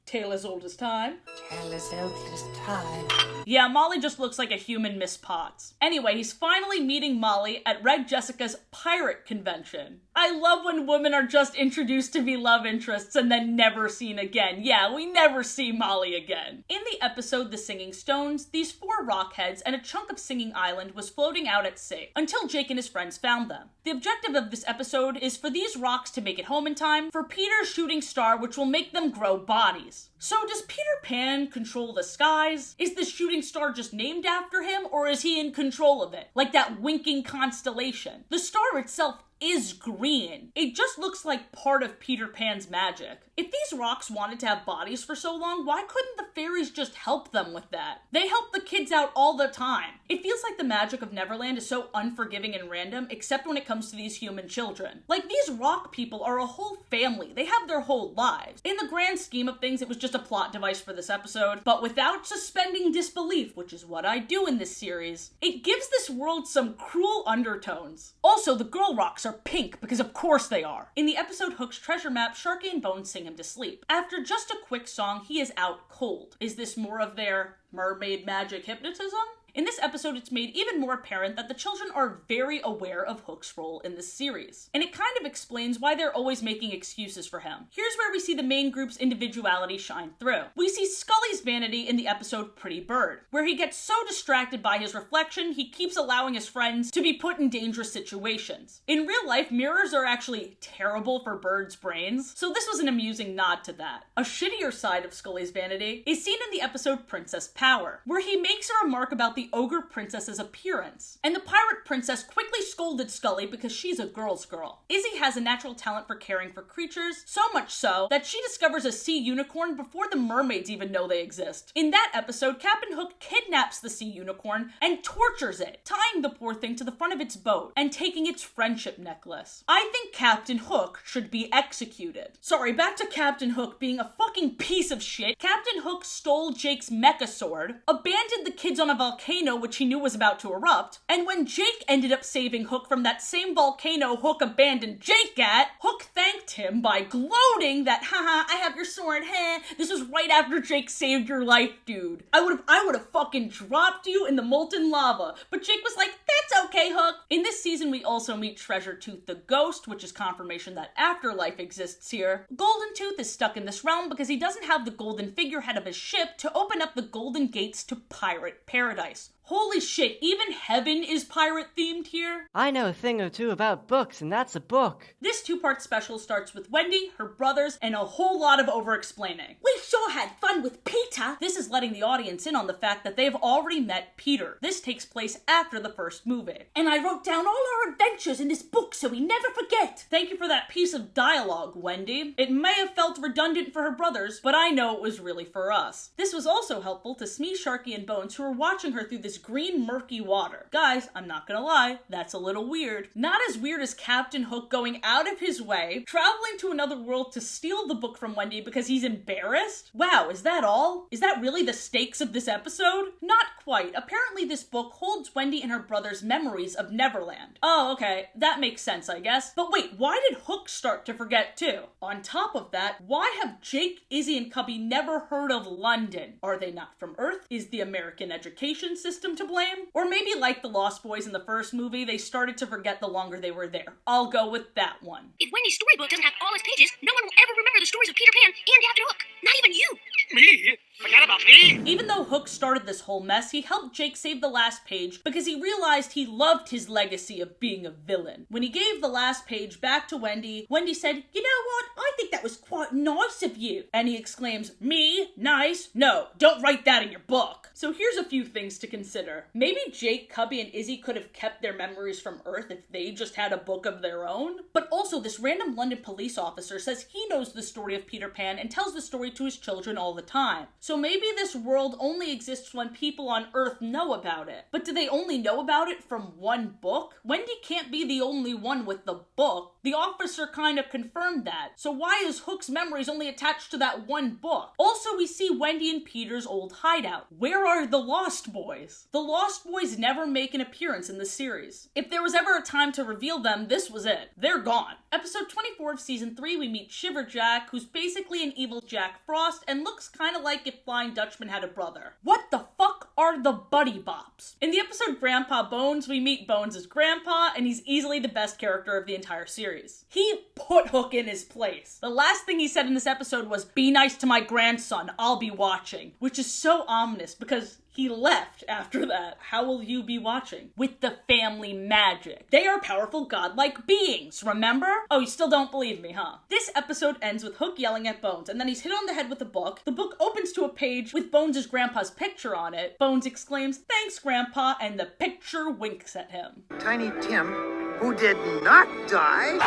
Tale as old as time. Tale as old as time. Yeah, Molly just looks like a human Miss Potts. Anyway, he's finally meeting Molly at Red Jessica's pirate convention. I love when women are just introduced to be love interests and then never seen again. Yeah, we never see Molly again. In the episode The Singing Stones, these 4 rockheads and a chunk of Singing Island was floating out at sea until Jake and his friends found them. The objective of this episode is for these rocks to make it home in time for Peter's shooting star, which will make them grow bodies. So does Peter Pan control the skies? Is the shooting star just named after him, or is he in control of it? Like that winking constellation. The star itself is green. It just looks like part of Peter Pan's magic. If these rocks wanted to have bodies for so long, why couldn't the fairies just help them with that? They help the kids out all the time. It feels like the magic of Neverland is so unforgiving and random, except when it comes to these human children. Like, these rock people are a whole family. They have their whole lives. In the grand scheme of things, it was just a plot device for this episode, but without suspending disbelief, which is what I do in this series, it gives this world some cruel undertones. Also, the girl rocks are pink, because of course they are. In the episode Hook's Treasure Map, Sharky and Bones sing him to sleep. After just a quick song, he is out cold. Is this more of their mermaid magic hypnotism? In this episode, it's made even more apparent that the children are very aware of Hook's role in this series. And it kind of explains why they're always making excuses for him. Here's where we see the main group's individuality shine through. We see Scully's vanity in the episode Pretty Bird, where he gets so distracted by his reflection, he keeps allowing his friends to be put in dangerous situations. In real life, mirrors are actually terrible for birds' brains, so this was an amusing nod to that. A shittier side of Scully's vanity is seen in the episode Princess Power, where he makes a remark about the ogre princess's appearance. And the pirate princess quickly scolded Scully because she's a girl's girl. Izzy has a natural talent for caring for creatures, so much so that she discovers a sea unicorn before the mermaids even know they exist. In that episode, Captain Hook kidnaps the sea unicorn and tortures it, tying the poor thing to the front of its boat and taking its friendship necklace. I think Captain Hook should be executed. Sorry, back to Captain Hook being a fucking piece of shit. Captain Hook stole Jake's mecha sword, abandoned the kids on a volcano which he knew was about to erupt, and when Jake ended up saving Hook from that same volcano Hook abandoned Jake at, Hook thanked him by gloating that, haha, I have your sword, heh, this was right after Jake saved your life, dude. I would've fucking dropped you in the molten lava, but Jake was like, that's okay, Hook. In this season, we also meet Treasure Tooth the Ghost, which is confirmation that afterlife exists here. Golden Tooth is stuck in this realm because he doesn't have the golden figurehead of his ship to open up the golden gates to pirate paradise. Holy shit, even heaven is pirate themed here? I know a thing or two about books, and that's a book. This 2-part special starts with Wendy, her brothers, and a whole lot of over-explaining. We sure had fun with Peter! This is letting the audience in on the fact that they've already met Peter. This takes place after the first movie. And I wrote down all our adventures in this book so we never forget! Thank you for that piece of dialogue, Wendy. It may have felt redundant for her brothers, but I know it was really for us. This was also helpful to Smee, Sharky, and Bones, who were watching her through this green murky water. Guys, I'm not gonna lie, that's a little weird. Not as weird as Captain Hook going out of his way, traveling to another world to steal the book from Wendy because he's embarrassed? Wow, is that all? Is that really the stakes of this episode? Not quite. Apparently this book holds Wendy and her brother's memories of Neverland. Oh, okay, that makes sense, I guess. But wait, why did Hook start to forget too? On top of that, why have Jake, Izzy, and Cubby never heard of London? Are they not from Earth? Is the American education system to blame? Or maybe like the Lost Boys in the first movie, they started to forget the longer they were there. I'll go with that one. If Wendy's storybook doesn't have all its pages, no one will ever remember the stories of Peter Pan and Captain Hook. Not even you. Me? Forget about me. Even though Hook started this whole mess, he helped Jake save the last page because he realized he loved his legacy of being a villain. When he gave the last page back to Wendy, Wendy said, "You know what? I think that was quite nice of you." And he exclaims, "Me? Nice? No, don't write that in your book." So here's a few things to consider. Maybe Jake, Cubby, and Izzy could have kept their memories from Earth if they just had a book of their own. But also, this random London police officer says he knows the story of Peter Pan and tells the story to his children all the time. So maybe this world only exists when people on Earth know about it. But do they only know about it from one book? Wendy can't be the only one with the book. The officer kind of confirmed that. So why is Hook's memories only attached to that one book? Also, we see Wendy and Peter's old hideout. Where are the Lost Boys? The Lost Boys never make an appearance in the series. If there was ever a time to reveal them, this was it. They're gone. Episode 24 of season 3, we meet Shiver Jack, who's basically an evil Jack Frost and looks kind of like if Flying Dutchman had a brother. What the fuck are the Buddy Bops? In the episode Grandpa Bones, we meet Bones' grandpa, and he's easily the best character of the entire series. He put Hook in his place. The last thing he said in this episode was, "Be nice to my grandson, I'll be watching," which is so ominous because he left after that. How will you be watching? With the family magic. They are powerful godlike beings, remember? Oh, you still don't believe me, huh? This episode ends with Hook yelling at Bones, and then he's hit on the head with a book. The book opens to a page with Bones' grandpa's picture on it. Bones exclaims, "Thanks, Grandpa," and the picture winks at him. Tiny Tim, who did not die.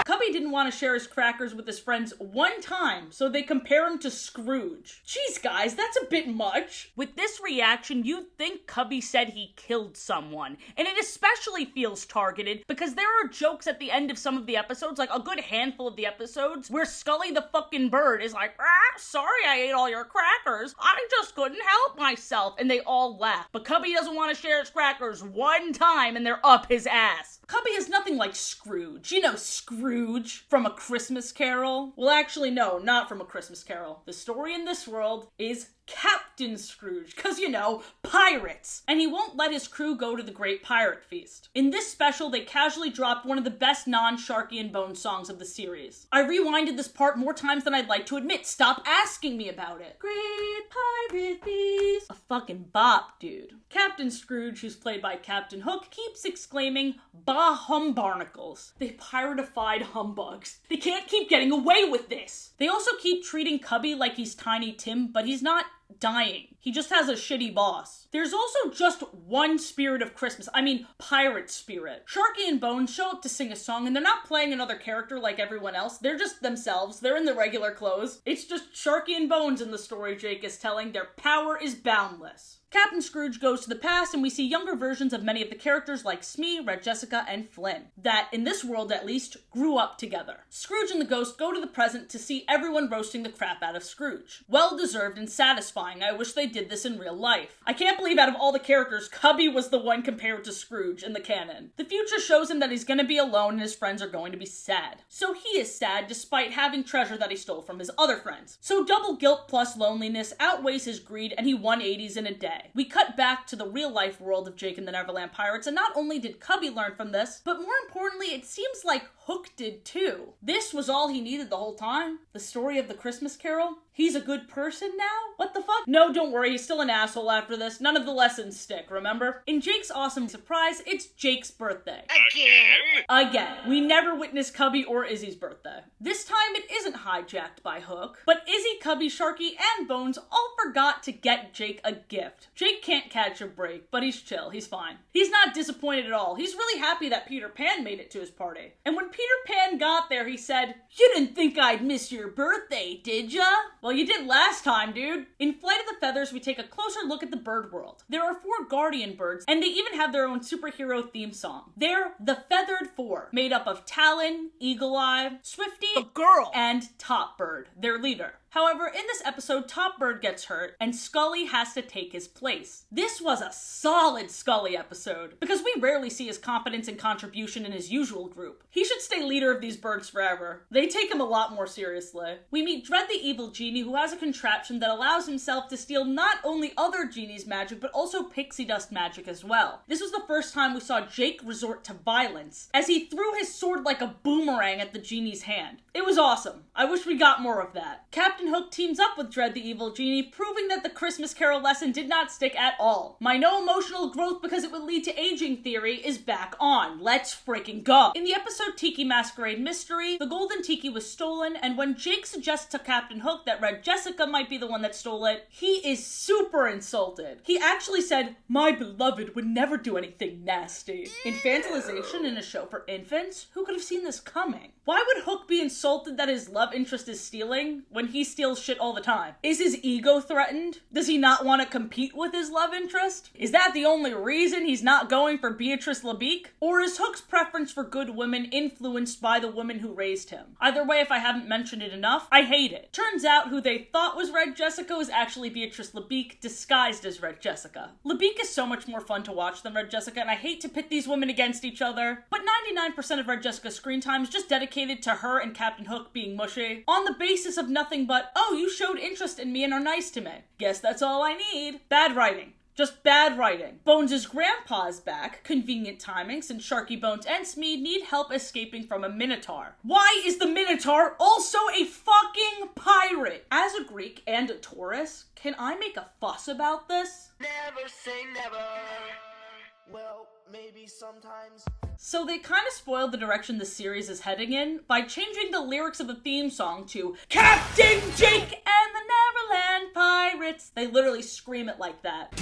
Cubby didn't want to share his crackers with his friends one time, so they compare him to Scrooge. Jeez, guys, that's a bit much. With this reaction, you'd think Cubby said he killed someone, and it especially feels targeted because there are jokes at the end of some of the episodes, like a good handful of the episodes, where Scully the fucking bird is like, sorry I ate all your crackers, I just couldn't help myself, and they all laugh. But Cubby doesn't want to share his crackers one time, and they're up his ass. Cubby is nothing like Scrooge. You know Scrooge from A Christmas Carol? Well, actually, no, not from A Christmas Carol. The story in this world is Captain Scrooge, because, you know, pirates. And he won't let his crew go to the Great Pirate Feast. In this special, they casually dropped one of the best non-Sharky and Bones songs of the series. I rewinded this part more times than I'd like to admit. Stop asking me about it. Great Pirate Feast. A fucking bop, dude. Captain Scrooge, who's played by Captain Hook, keeps exclaiming, "Bah humbarnacles." They piratified humbugs. They can't keep getting away with this. They also keep treating Cubby like he's Tiny Tim, but he's not dying. He just has a shitty boss. There's also just one spirit of Christmas. I mean, pirate spirit. Sharky and Bones show up to sing a song, and they're not playing another character like everyone else. They're just themselves. They're in the regular clothes. It's just Sharky and Bones in the story Jake is telling. Their power is boundless. Captain Scrooge goes to the past, and we see younger versions of many of the characters like Smee, Red Jessica, and Flynn, that, in this world at least, grew up together. Scrooge and the Ghost go to the present to see everyone roasting the crap out of Scrooge. Well-deserved and satisfying. I wish they did this in real life. I can't believe out of all the characters, Cubby was the one compared to Scrooge in the canon. The future shows him that he's gonna be alone and his friends are going to be sad. So he is sad despite having treasure that he stole from his other friends. So double guilt plus loneliness outweighs his greed, and he 180s in a day. We cut back to the real-life world of Jake and the Neverland Pirates, and not only did Cubby learn from this, but more importantly, it seems like Hook did too. This was all he needed the whole time? The story of the Christmas Carol? He's a good person now? What the fuck? No, don't worry, he's still an asshole after this. None of the lessons stick, remember? In Jake's awesome surprise, it's Jake's birthday. Again. We never witnessed Cubby or Izzy's birthday. This time it isn't hijacked by Hook, but Izzy, Cubby, Sharky, and Bones all forgot to get Jake a gift. Jake can't catch a break, but he's chill, he's fine. He's not disappointed at all. He's really happy that Peter Pan made it to his party. And when Peter Pan got there, he said, "You didn't think I'd miss your birthday, did ya?" Well, you did last time, dude. In Flight of the Feathers, we take a closer look at the bird world. There are 4 guardian birds, and they even have their own superhero theme song. They're the Feathered Four, made up of Talon, Eagle Eye, Swifty, the girl, and Top Bird, their leader. However, in this episode, Top Bird gets hurt, and Scully has to take his place. This was a solid Scully episode, because we rarely see his competence and contribution in his usual group. He should stay leader of these birds forever. They take him a lot more seriously. We meet Dread the Evil Genie, who has a contraption that allows himself to steal not only other genies' magic, but also pixie dust magic as well. This was the first time we saw Jake resort to violence, as he threw his sword like a boomerang at the genie's hand. It was awesome. I wish we got more of that. Captain Hook teams up with Dread the Evil Genie, proving that the Christmas Carol lesson did not stick at all. My no emotional growth because it would lead to aging theory is back on. Let's freaking go. In the episode Tiki Masquerade Mystery, the golden tiki was stolen, and when Jake suggests to Captain Hook that Red Jessica might be the one that stole it, he is super insulted. He actually said, "My beloved would never do anything nasty." Infantilization in a show for infants? Who could have seen this coming? Why would Hook be insulted that his love interest is stealing when he steals shit all the time. Is his ego threatened? Does he not want to compete with his love interest? Is that the only reason he's not going for Beatrice LeBeak? Or is Hook's preference for good women influenced by the woman who raised him? Either way, if I haven't mentioned it enough, I hate it. Turns out who they thought was Red Jessica was actually Beatrice LeBeak disguised as Red Jessica. LeBeak is so much more fun to watch than Red Jessica, and I hate to pit these women against each other, but 99% of Red Jessica's screen time is just dedicated to her and Captain Hook being mushy, on the basis of nothing but, oh, you showed interest in me and are nice to me. Guess that's all I need. Bad writing. Just bad writing. Bones' grandpa's back, convenient timing since Sharky, Bones, and Smeed need help escaping from a Minotaur. Why is the Minotaur also a fucking pirate? As a Greek and a Taurus, can I make a fuss about this? Never say never. Well, maybe sometimes. So they kind of spoiled the direction the series is heading in by changing the lyrics of the theme song to Captain Jake and the Neverland Pirates. They literally scream it like that.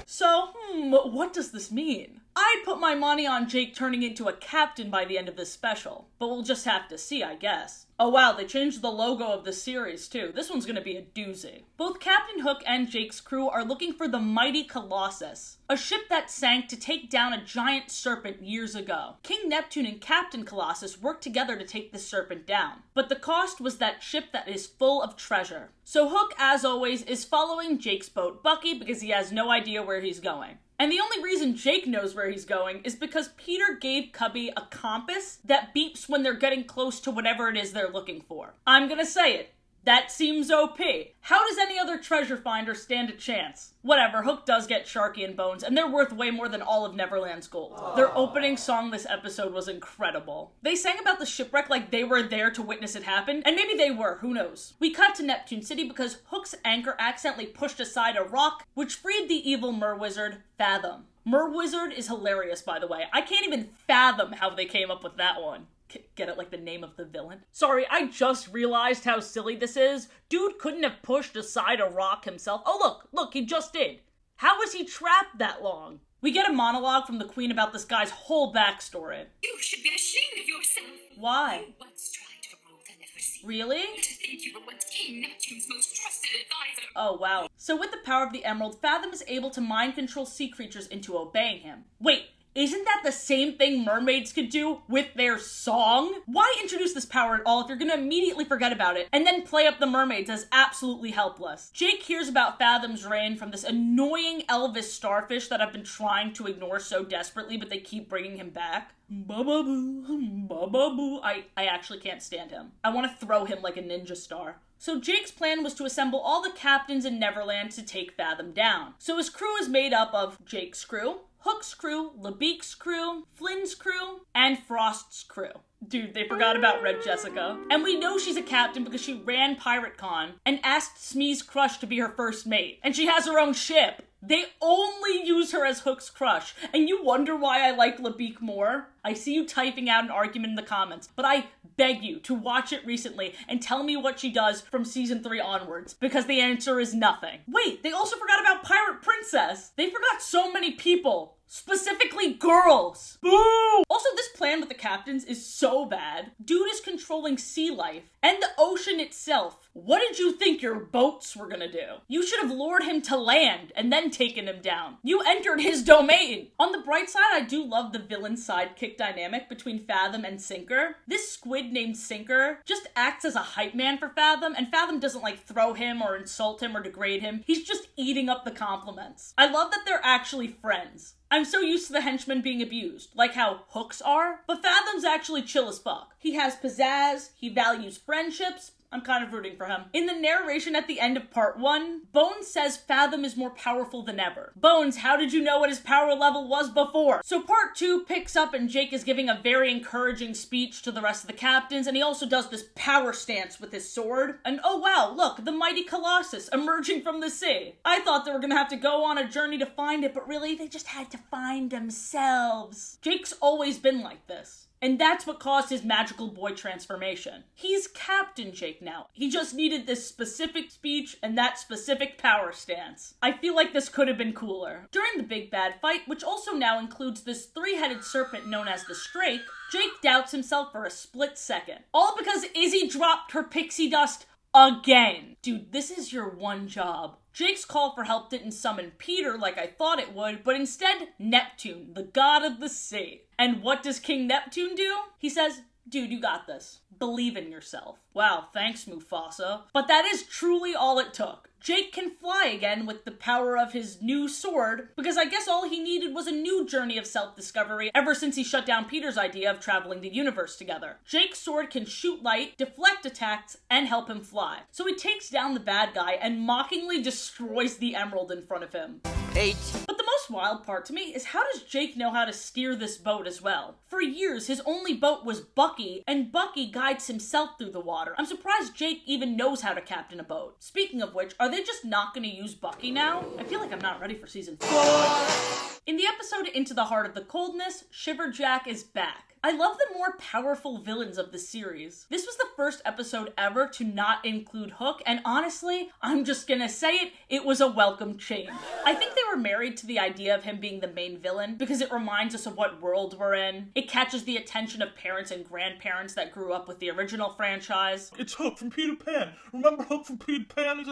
So, what does this mean? I'd put my money on Jake turning into a captain by the end of this special, but we'll just have to see, I guess. Oh wow, they changed the logo of the series too. This one's gonna be a doozy. Both Captain Hook and Jake's crew are looking for the mighty Colossus, a ship that sank to take down a giant serpent years ago. King Neptune and Captain Colossus worked together to take the serpent down, but the cost was that ship that is full of treasure. So Hook, as always, is following Jake's boat Bucky because he has no idea where he's going. And the only reason Jake knows where he's going is because Peter gave Cubby a compass that beeps when they're getting close to whatever it is they're looking for. I'm gonna say it. That seems OP. How does any other treasure finder stand a chance? Whatever, Hook does get Sharky and Bones, and they're worth way more than all of Neverland's gold. Aww. Their opening song this episode was incredible. They sang about the shipwreck like they were there to witness it happen, and maybe they were, who knows. We cut to Neptune City because Hook's anchor accidentally pushed aside a rock, which freed the evil mer-wizard, Fathom. Mer-wizard is hilarious, by the way. I can't even fathom how they came up with that one. Get it, like the name of the villain? Sorry, I just realized how silly this is. Dude couldn't have pushed aside a rock himself. Oh, look, he just did. How was he trapped that long? We get a monologue from the Queen about this guy's whole backstory. You should be ashamed of yourself. Why? You once tried to rule the Never Sea. Really? To think you were once King Neptune's most trusted advisor. Oh, wow. So with the power of the Emerald, Fathom is able to mind control sea creatures into obeying him. Wait, isn't that the same thing mermaids could do with their song? Why introduce this power at all if you're gonna immediately forget about it and then play up the mermaids as absolutely helpless? Jake hears about Fathom's reign from this annoying Elvis starfish that I've been trying to ignore so desperately, but they keep bringing him back. Ba-ba-boo, ba-ba-boo. I actually can't stand him. I want to throw him like a ninja star. So Jake's plan was to assemble all the captains in Neverland to take Fathom down. So his crew is made up of Jake's crew, Hook's crew, LeBeak's crew, Flynn's crew, and Frost's crew. Dude, they forgot about Red Jessica. And we know she's a captain because she ran PirateCon and asked Smee's crush to be her first mate. And she has her own ship. They only use her as Hook's crush. And you wonder why I like LeBeak more? I see you typing out an argument in the comments, but I beg you to watch it recently and tell me what she does from season 3 onwards, because the answer is nothing. Wait, they also forgot about Pirate Princess. They forgot so many people. Specifically girls. Boo! Also, this plan with the captains is so bad. Dude is controlling sea life and the ocean itself. What did you think your boats were gonna do? You should have lured him to land and then taken him down. You entered his domain. On the bright side, I do love the villain sidekick dynamic between Fathom and Sinker. This squid named Sinker just acts as a hype man for Fathom, and Fathom doesn't like throw him or insult him or degrade him. He's just eating up the compliments. I love that they're actually friends. I'm so used to the henchmen being abused, like how Hooks are, but Fathom's actually chill as fuck. He has pizzazz, he values friendships. I'm kind of rooting for him. In the narration at the end of part 1, Bones says Fathom is more powerful than ever. Bones, how did you know what his power level was before? So part 2 picks up and Jake is giving a very encouraging speech to the rest of the captains, and he also does this power stance with his sword. And oh wow, look, the mighty Colossus emerging from the sea. I thought they were gonna have to go on a journey to find it, but really they just had to find themselves. Jake's always been like this. And that's what caused his magical boy transformation. He's Captain Jake now. He just needed this specific speech and that specific power stance. I feel like this could have been cooler. During the big bad fight, which also now includes this 3-headed serpent known as the Strake, Jake doubts himself for a split second. All because Izzy dropped her pixie dust again. Dude, this is your one job. Jake's call for help didn't summon Peter like I thought it would, but instead Neptune, the god of the sea. And what does King Neptune do? He says, dude, you got this. Believe in yourself. Wow, thanks, Mufasa. But that is truly all it took. Jake can fly again with the power of his new sword, because I guess all he needed was a new journey of self-discovery ever since he shut down Peter's idea of traveling the universe together. Jake's sword can shoot light, deflect attacks, and help him fly. So he takes down the bad guy and mockingly destroys the emerald in front of him. 8. But the most wild part to me is, how does Jake know how to steer this boat as well? For years, his only boat was Bucky, and Bucky guides himself through the water. I'm surprised Jake even knows how to captain a boat. Speaking of which, are they just not gonna use Bucky now? I feel like I'm not ready for season 4. In the episode Into the Heart of the Coldness, Shiverjack is back. I love the more powerful villains of the series. This was the first episode ever to not include Hook, and honestly, I'm just gonna say it was a welcome change. I think they were married to the idea of him being the main villain because it reminds us of what world we're in. It catches the attention of parents and grandparents that grew up with the original franchise. It's Hook from Peter Pan. Remember Hook from Peter Pan?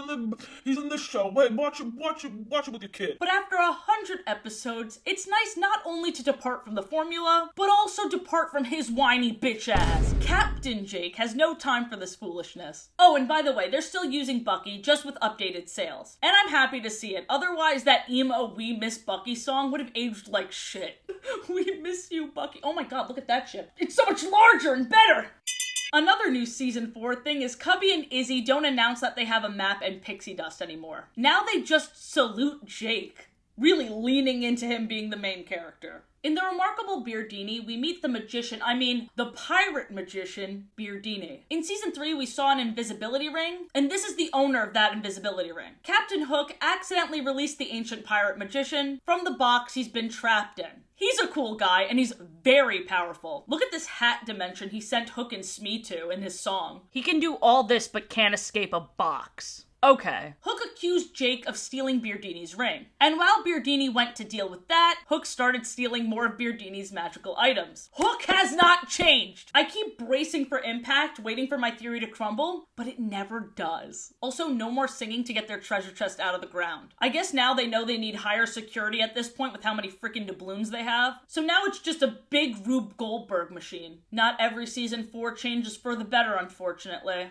He's in this show. Wait, watch it with your kid. But after 100 episodes, it's nice not only to depart from the formula, but also depart from his whiny bitch ass. Captain Jake has no time for this foolishness. Oh, and by the way, they're still using Bucky, just with updated sails. And I'm happy to see it. Otherwise, that emo We Miss Bucky song would have aged like shit. We miss you, Bucky. Oh my god, look at that shit. It's so much larger and better! Another new season 4 thing is Cubby and Izzy don't announce that they have a map and pixie dust anymore. Now they just salute Jake, really leaning into him being the main character. In The Remarkable Beardini, we meet the pirate magician, Beardini. In season 3, we saw an invisibility ring, and this is the owner of that invisibility ring. Captain Hook accidentally released the ancient pirate magician from the box he's been trapped in. He's a cool guy, and he's very powerful. Look at this hat dimension he sent Hook and Smee to in his song. He can do all this but can't escape a box. Okay. Hook accused Jake of stealing Beardini's ring. And while Beardini went to deal with that, Hook started stealing more of Beardini's magical items. Hook has not changed! I keep bracing for impact, waiting for my theory to crumble, but it never does. Also, no more singing to get their treasure chest out of the ground. I guess now they know they need higher security at this point with how many freaking doubloons they have. So now it's just a big Rube Goldberg machine. Not every season 4 changes for the better, unfortunately.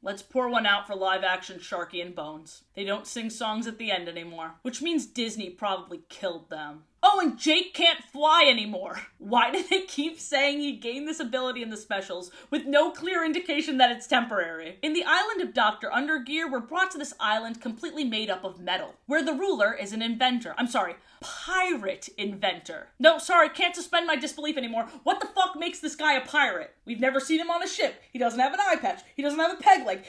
Let's pour one out for live-action Sharky and Bones. They don't sing songs at the end anymore, which means Disney probably killed them. Oh, and Jake can't fly anymore. Why do they keep saying he gained this ability in the specials with no clear indication that it's temporary? In the island of Dr. Undergear, we're brought to this island completely made up of metal, where the ruler is an inventor. Pirate inventor. No, sorry, can't suspend my disbelief anymore. What the fuck makes this guy a pirate? We've never seen him on a ship. He doesn't have an eye patch. He doesn't have a peg leg.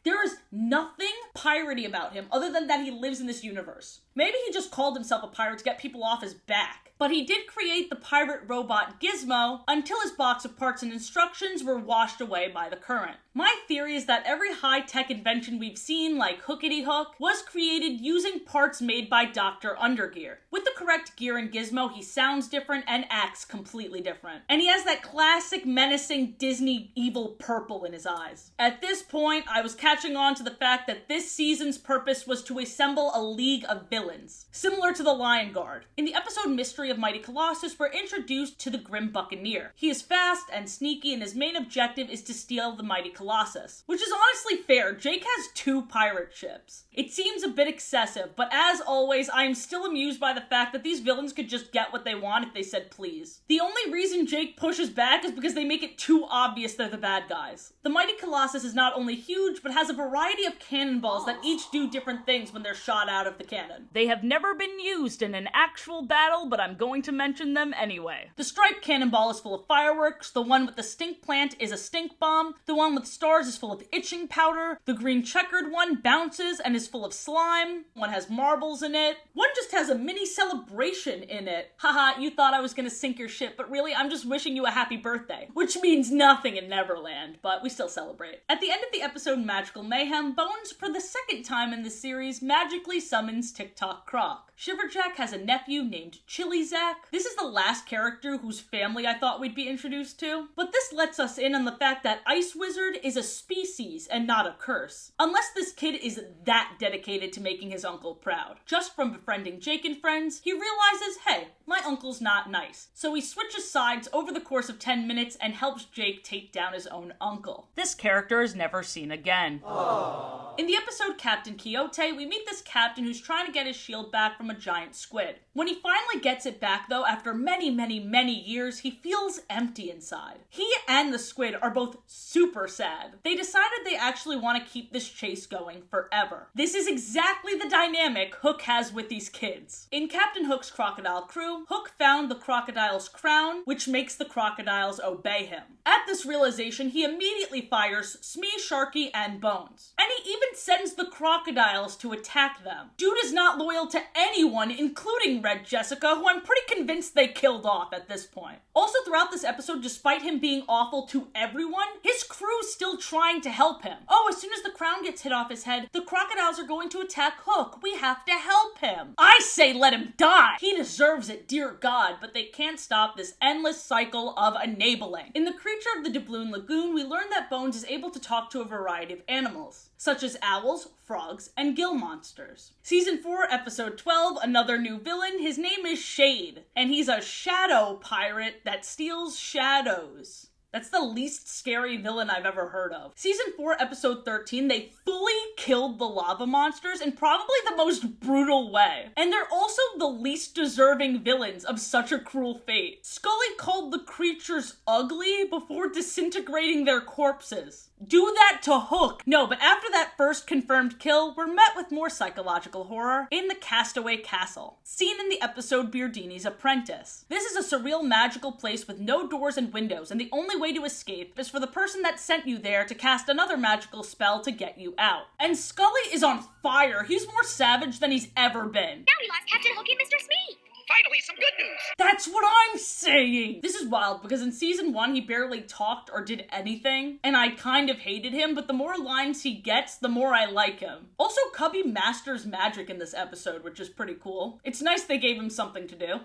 There is nothing piratey about him other than that he lives in this universe. Maybe he just called himself a pirate to get people off his back. But he did create the pirate robot Gizmo until his box of parts and instructions were washed away by the current. My theory is that every high-tech invention we've seen, like Hookity Hook, was created using parts made by Dr. Undergear. With the correct gear in Gizmo, he sounds different and acts completely different. And he has that classic menacing Disney evil purple in his eyes. At this point, I was catching on to the fact that this season's purpose was to assemble a league of villains, similar to the Lion Guard. In the episode Mystery of Mighty Colossus, we're introduced to the Grim Buccaneer. He is fast and sneaky, and his main objective is to steal the Mighty Colossus. Which is honestly fair. Jake has 2 pirate ships. It seems a bit excessive, but as always, I am still amused by the fact that these villains could just get what they want if they said please. The only reason Jake pushes back is because they make it too obvious they're the bad guys. The Mighty Colossus is not only huge, but has a variety of cannonballs that each do different things when they're shot out of the cannon. They have never been used in an actual battle, but I'm going to mention them anyway. The striped cannonball is full of fireworks, the one with the stink plant is a stink bomb, the one with stars is full of itching powder, the green checkered one bounces and is full of slime, one has marbles in it, one just has a mini celebration in it. Haha, you thought I was gonna sink your ship, but really I'm just wishing you a happy birthday. Which means nothing in Neverland, but we still celebrate. At the end of the episode Magical Mayhem, Bones, for the second time in the series, magically summons Tic Tock, Croc. Shiverjack has a nephew named Chili Zack. This is the last character whose family I thought we'd be introduced to, but this lets us in on the fact that Ice Wizard is a species and not a curse. Unless this kid is that dedicated to making his uncle proud. Just from befriending Jake and friends, he realizes, hey, my uncle's not nice. So he switches sides over the course of 10 minutes and helps Jake take down his own uncle. This character is never seen again. Aww. In the episode Captain Quixote, we meet this captain who's trying to get his shield back from a giant squid. When he finally gets it back though, after many years, he feels empty inside. He and the squid are both super sad. They decided they actually want to keep this chase going forever. This is exactly the dynamic Hook has with these kids. In Captain Hook's crocodile crew, Hook found the crocodile's crown, which makes the crocodiles obey him. At this realization, he immediately fires Smee, Sharky, and Bones. And he even sends the crocodiles to attack them. Dude is not loyal to anyone, including Red Jessica, who I'm pretty convinced they killed off at this point. Also throughout this episode, despite him being awful to everyone, his crew's still trying to help him. Oh, as soon as the crown gets hit off his head, the crocodiles are going to attack Hook. We have to help him. I say let him die. He deserves it, dear God, but they can't stop this endless cycle of enabling. In the Creature of the Doubloon Lagoon, we learn that Bones is able to talk to a variety of animals, such as owls, frogs, and gill monsters. Season 4, episode 12, another new villain. His name is Shade, and he's a shadow pirate that steals shadows. That's the least scary villain I've ever heard of. Season 4, episode 13, they fully killed the lava monsters in probably the most brutal way. And they're also the least deserving villains of such a cruel fate. Scully called the creatures ugly before disintegrating their corpses. Do that to Hook. No, but after that first confirmed kill, we're met with more psychological horror in the Castaway Castle, seen in the episode Beardini's Apprentice. This is a surreal magical place with no doors and windows, and the only way to escape is for the person that sent you there to cast another magical spell to get you out. And Scully is on fire. He's more savage than he's ever been. Now we lost Captain Hook and Mr. Smee. Finally, some good news. That's what I'm saying! This is wild, because in season 1, he barely talked or did anything, and I kind of hated him, but the more lines he gets, the more I like him. Also, Cubby masters magic in this episode, which is pretty cool. It's nice they gave him something to do.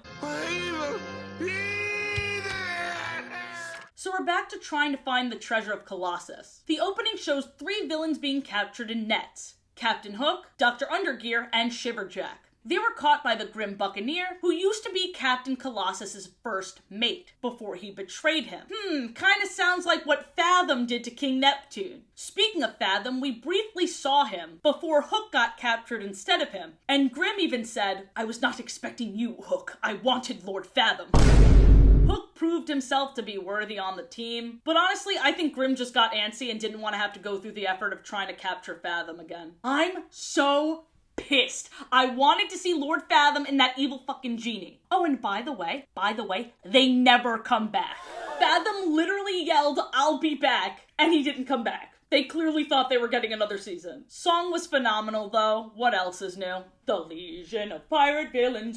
So we're back to trying to find the treasure of Colossus. The opening shows 3 villains being captured in nets: Captain Hook, Dr. Undergear, and Shiverjack. They were caught by the Grim Buccaneer, who used to be Captain Colossus's first mate, before he betrayed him. Kinda sounds like what Fathom did to King Neptune. Speaking of Fathom, we briefly saw him before Hook got captured instead of him, and Grim even said, "I was not expecting you, Hook. I wanted Lord Fathom." Hook proved himself to be worthy on the team, but honestly, I think Grim just got antsy and didn't want to have to go through the effort of trying to capture Fathom again. I'm so pissed. I wanted to see Lord Fathom and that evil fucking genie. Oh, and by the way, they never come back. Fathom literally yelled, "I'll be back," and he didn't come back. They clearly thought they were getting another season. Song was phenomenal though. What else is new? The Legion of Pirate Villains.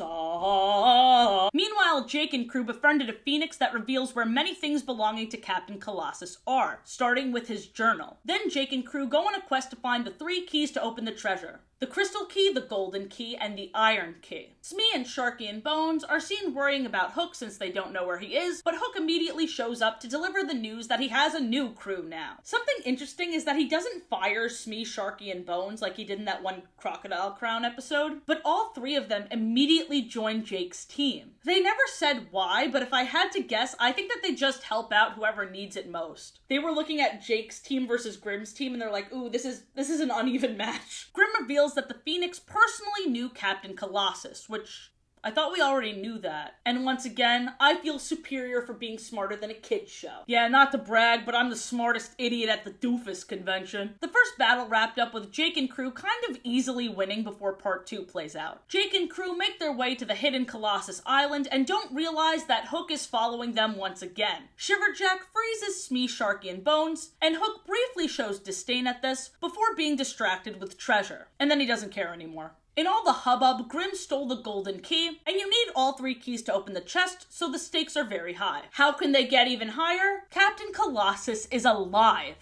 Meanwhile, Jake and crew befriended a phoenix that reveals where many things belonging to Captain Colossus are, starting with his journal. Then Jake and crew go on a quest to find the 3 keys to open the treasure: the crystal key, the golden key, and the iron key. Smee and Sharky and Bones are seen worrying about Hook since they don't know where he is, but Hook immediately shows up to deliver the news that he has a new crew now. Something interesting is that he doesn't fire Smee, Sharky, and Bones like he did in that one Crocodile Crown episode, but all 3 of them immediately join Jake's team. They never said why, but if I had to guess, I think that they just help out whoever needs it most. They were looking at Jake's team versus Grim's team, and they're like, ooh, this is an uneven match. Grim reveals that the Phoenix personally knew Captain Colossus, which I thought we already knew that. And once again, I feel superior for being smarter than a kid's show. Yeah, not to brag, but I'm the smartest idiot at the doofus convention. The first battle wrapped up with Jake and crew kind of easily winning before part 2 plays out. Jake and crew make their way to the hidden Colossus Island and don't realize that Hook is following them once again. Shiverjack freezes Smee, Sharky, and Bones, and Hook briefly shows disdain at this before being distracted with treasure. And then he doesn't care anymore. In all the hubbub, Grim stole the golden key, and you need all 3 keys to open the chest, so the stakes are very high. How can they get even higher? Captain Colossus is alive.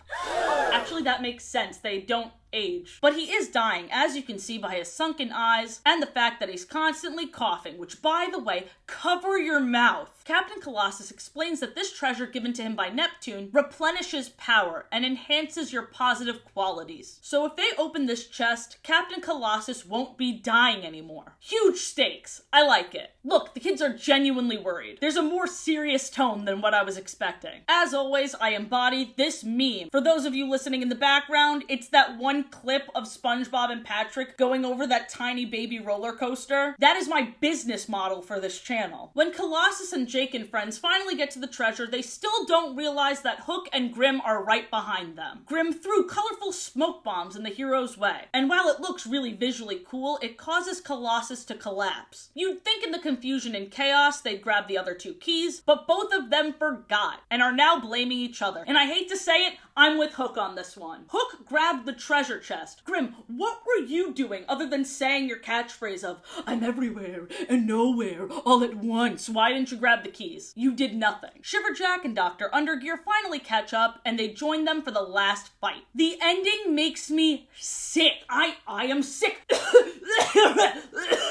Actually, that makes sense. They don't age. But he is dying, as you can see by his sunken eyes and the fact that he's constantly coughing, which, by the way, cover your mouth. Captain Colossus explains that this treasure given to him by Neptune replenishes power and enhances your positive qualities. So if they open this chest, Captain Colossus won't be dying anymore. Huge stakes. I like it. Look, the kids are genuinely worried. There's a more serious tone than what I was expecting. As always, I embody this meme. For those of you listening in the background, it's that one clip of SpongeBob and Patrick going over that tiny baby roller coaster. That is my business model for this channel. When Colossus and Jake and friends finally get to the treasure, they still don't realize that Hook and Grim are right behind them. Grim threw colorful smoke bombs in the hero's way, and while it looks really visually cool, it causes Colossus to collapse. You'd think in the confusion and chaos they'd grab the other two keys, but both of them forgot, and are now blaming each other. And I hate to say it, I'm with Hook on this one. Hook grabbed the treasure chest. Grim, what were you doing other than saying your catchphrase of, "I'm everywhere and nowhere all at once. Why didn't you grab the keys?" You did nothing. Shiverjack and Dr. Undergear finally catch up, and they join them for the last fight. The ending makes me sick. I am sick.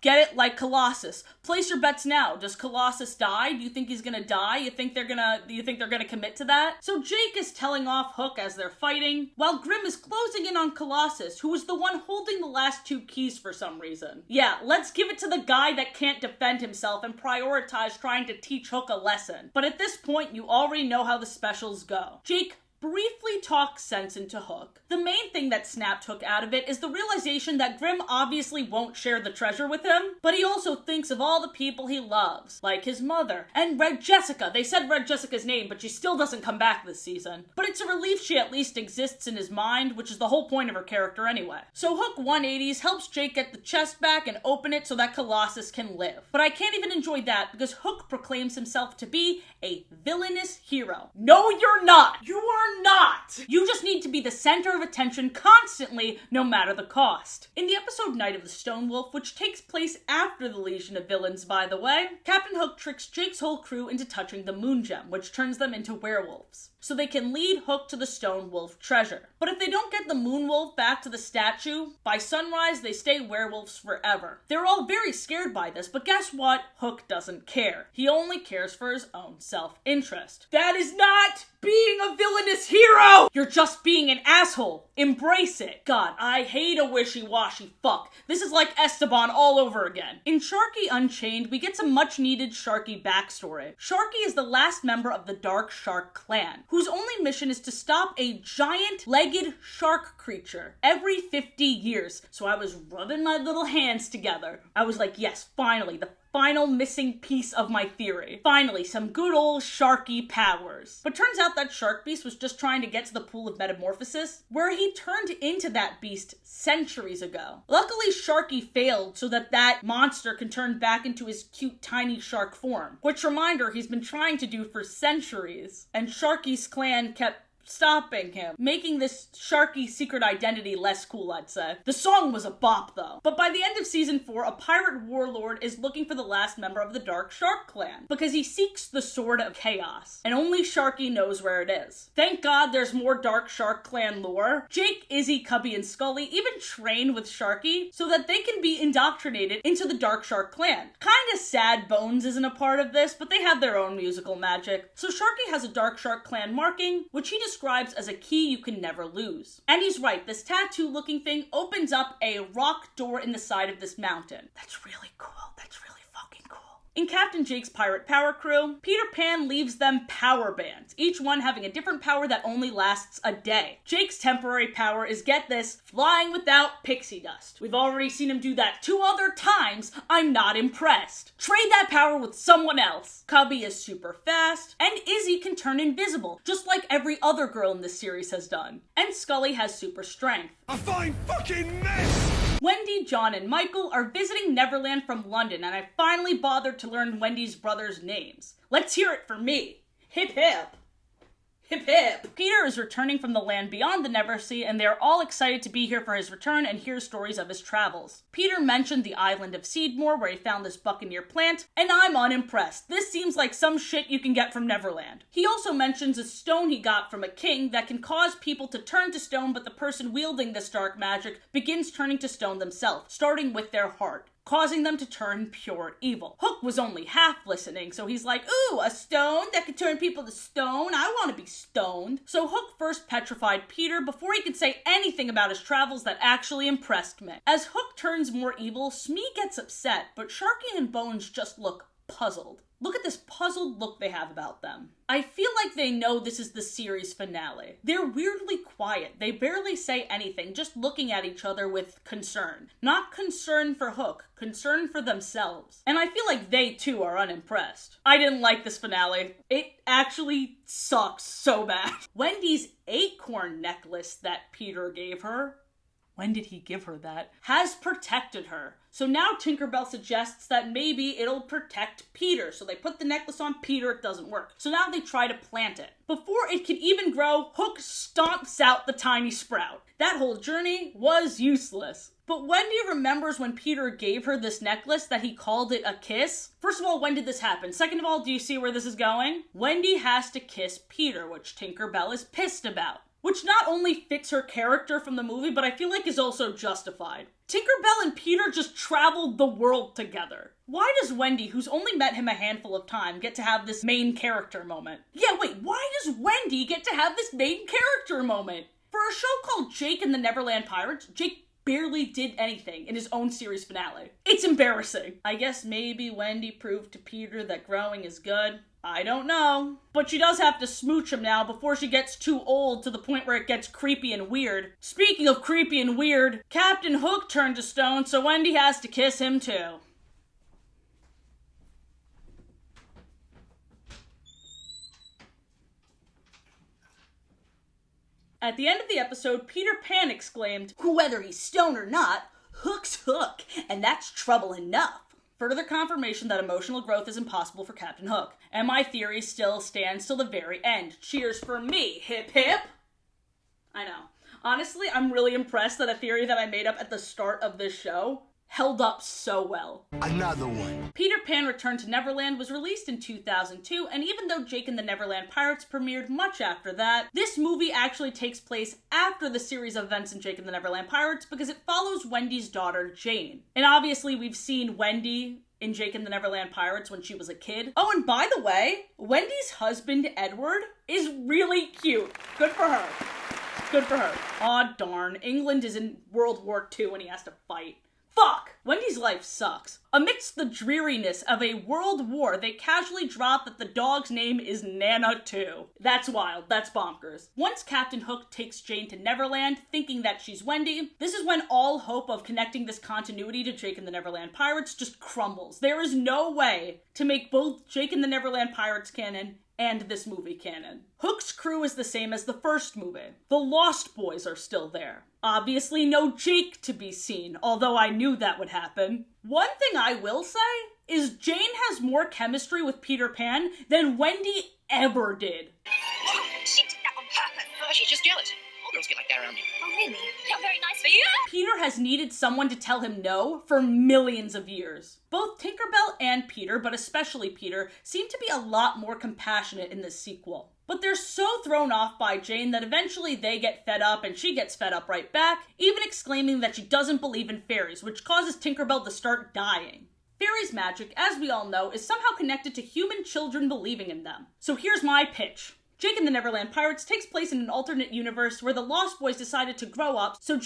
Get it? Like Colossus. Place your bets now. Does Colossus die? Do you think he's gonna die? You think they're gonna commit to that? So Jake is telling off Hook as they're fighting, while Grim is closing in on Colossus, who was the one holding the last two keys for some reason. Yeah, let's give it to the guy that can't defend himself and prioritize trying to teach Hook a lesson. But at this point, you already know how the specials go. Jake briefly talks sense into Hook. The main thing that snapped Hook out of it is the realization that Grim obviously won't share the treasure with him, but he also thinks of all the people he loves, like his mother, and Red Jessica. They said Red Jessica's name, but she still doesn't come back this season. But it's a relief she at least exists in his mind, which is the whole point of her character anyway. So Hook 180s helps Jake get the chest back and open it so that Colossus can live. But I can't even enjoy that because Hook proclaims himself to be a villainous hero. No, you're not! You are not! You just need to be the center of attention constantly, no matter the cost. In the episode Night of the Stone Wolf, which takes place after the Legion of Villains, by the way, Captain Hook tricks Jake's whole crew into touching the moon gem, which turns them into werewolves, so they can lead Hook to the Stone Wolf treasure. But if they don't get the moon wolf back to the statue, by sunrise they stay werewolves forever. They're all very scared by this, but guess what? Hook doesn't care. He only cares for his own self-interest. That is not being a villainous hero! You're just being an asshole. Embrace it. God, I hate a wishy-washy fuck. This is like Esteban all over again. In Sharky Unchained, we get some much-needed Sharky backstory. Sharky is the last member of the Dark Shark clan, whose only mission is to stop a giant-legged shark creature every 50 years. So I was rubbing my little hands together. I was like, yes, finally, the final missing piece of my theory. Finally, some good old Sharky powers. But turns out that Shark Beast was just trying to get to the pool of metamorphosis, where he turned into that beast centuries ago. Luckily, Sharky failed so that monster can turn back into his cute tiny shark form, which reminder he's been trying to do for centuries. And Sharky's clan kept stopping him, making this Sharky secret identity less cool, I'd say. The song was a bop, though. But by the end of season 4, a pirate warlord is looking for the last member of the Dark Shark clan, because he seeks the Sword of Chaos, and only Sharky knows where it is. Thank God there's more Dark Shark clan lore. Jake, Izzy, Cubby, and Scully even train with Sharky so that they can be indoctrinated into the Dark Shark clan. Kinda sad Bones isn't a part of this, but they have their own musical magic. So Sharky has a Dark Shark clan marking, which he describes as a key you can never lose. And he's right, this tattoo-looking thing opens up a rock door in the side of this mountain. That's really cool. That's really fucking cool. In Captain Jake's pirate power crew, Peter Pan leaves them power bands, each one having a different power that only lasts a day. Jake's temporary power is, get this, flying without pixie dust. We've already seen him do that 2 other times. I'm not impressed. Trade that power with someone else. Cubby is super fast, and Izzy can turn invisible, just like every other girl in this series has done. And Scully has super strength. A fine fucking mess! Wendy, John, and Michael are visiting Neverland from London, and I finally bothered to learn Wendy's brothers' names. Let's hear it for me. Hip hip. Hip hip. Peter is returning from the land beyond the Neversea, and they're all excited to be here for his return and hear stories of his travels. Peter mentioned the island of Seedmore where he found this buccaneer plant, and I'm unimpressed. This seems like some shit you can get from Neverland. He also mentions a stone he got from a king that can cause people to turn to stone, but the person wielding this dark magic begins turning to stone themselves, starting with their heart, causing them to turn pure evil. Hook was only half listening, so he's like, ooh, a stone that could turn people to stone? I want to be stoned. So Hook first petrified Peter before he could say anything about his travels that actually impressed me. As Hook turns more evil, Smee gets upset, but Sharky and Bones just look puzzled. Look at this puzzled look they have about them. I feel like they know this is the series finale. They're weirdly quiet. They barely say anything, just looking at each other with concern. Not concern for Hook, concern for themselves. And I feel like they too are unimpressed. I didn't like this finale. It actually sucks so bad. Wendy's acorn necklace that Peter gave her, when did he give her that, has protected her. So now Tinkerbell suggests that maybe it'll protect Peter. So they put the necklace on Peter, it doesn't work. So now they try to plant it. Before it can even grow, Hook stomps out the tiny sprout. That whole journey was useless. But Wendy remembers when Peter gave her this necklace that he called it a kiss. First of all, when did this happen? Second of all, do you see where this is going? Wendy has to kiss Peter, which Tinkerbell is pissed about. Which not only fits her character from the movie, but I feel like is also justified. Tinkerbell and Peter just traveled the world together. Why does Wendy, who's only met him a handful of times, get to have this main character moment? Yeah, wait, why does Wendy get to have this main character moment? For a show called Jake and the Neverland Pirates, Jake barely did anything in his own series finale. It's embarrassing. I guess maybe Wendy proved to Peter that growing is good. I don't know. But she does have to smooch him now before she gets too old to the point where it gets creepy and weird. Speaking of creepy and weird, Captain Hook turned to stone, so Wendy has to kiss him too. At the end of the episode, Peter Pan exclaimed, "Whether he's stoned or not, Hook's Hook, and that's trouble enough." Further confirmation that emotional growth is impossible for Captain Hook. And my theory still stands till the very end. Cheers for me, hip hip! I know. Honestly, I'm really impressed that a theory that I made up at the start of this show held up so well. Another one. Peter Pan Return to Neverland was released in 2002, and even though Jake and the Neverland Pirates premiered much after that, this movie actually takes place after the series of events in Jake and the Neverland Pirates because it follows Wendy's daughter, Jane. And obviously we've seen Wendy in Jake and the Neverland Pirates when she was a kid. Oh, and by the way, Wendy's husband, Edward, is really cute. Good for her. Good for her. Aw, darn. England is in World War II and he has to fight. Fuck! Wendy's life sucks. Amidst the dreariness of a world war, they casually drop that the dog's name is Nana too. That's wild. That's bonkers. Once Captain Hook takes Jane to Neverland, thinking that she's Wendy, this is when all hope of connecting this continuity to Jake and the Neverland Pirates just crumbles. There is no way to make both Jake and the Neverland Pirates canon and this movie canon. Hook's crew is the same as the first movie. The Lost Boys are still there. Obviously no Jake to be seen, although I knew that would happen. One thing I will say is Jane has more chemistry with Peter Pan than Wendy ever did. She did that on purpose. Oh, she's just jealous. All girls get like that around me. Oh, really? How very nice for you. Peter has needed someone to tell him no for millions of years. Both Tinkerbell and Peter, but especially Peter, seem to be a lot more compassionate in this sequel. But they're so thrown off by Jane that eventually they get fed up and she gets fed up right back, even exclaiming that she doesn't believe in fairies, which causes Tinkerbell to start dying. Fairies' magic, as we all know, is somehow connected to human children believing in them. So here's my pitch. Jake and the Neverland Pirates takes place in an alternate universe where the Lost Boys decided to grow up, so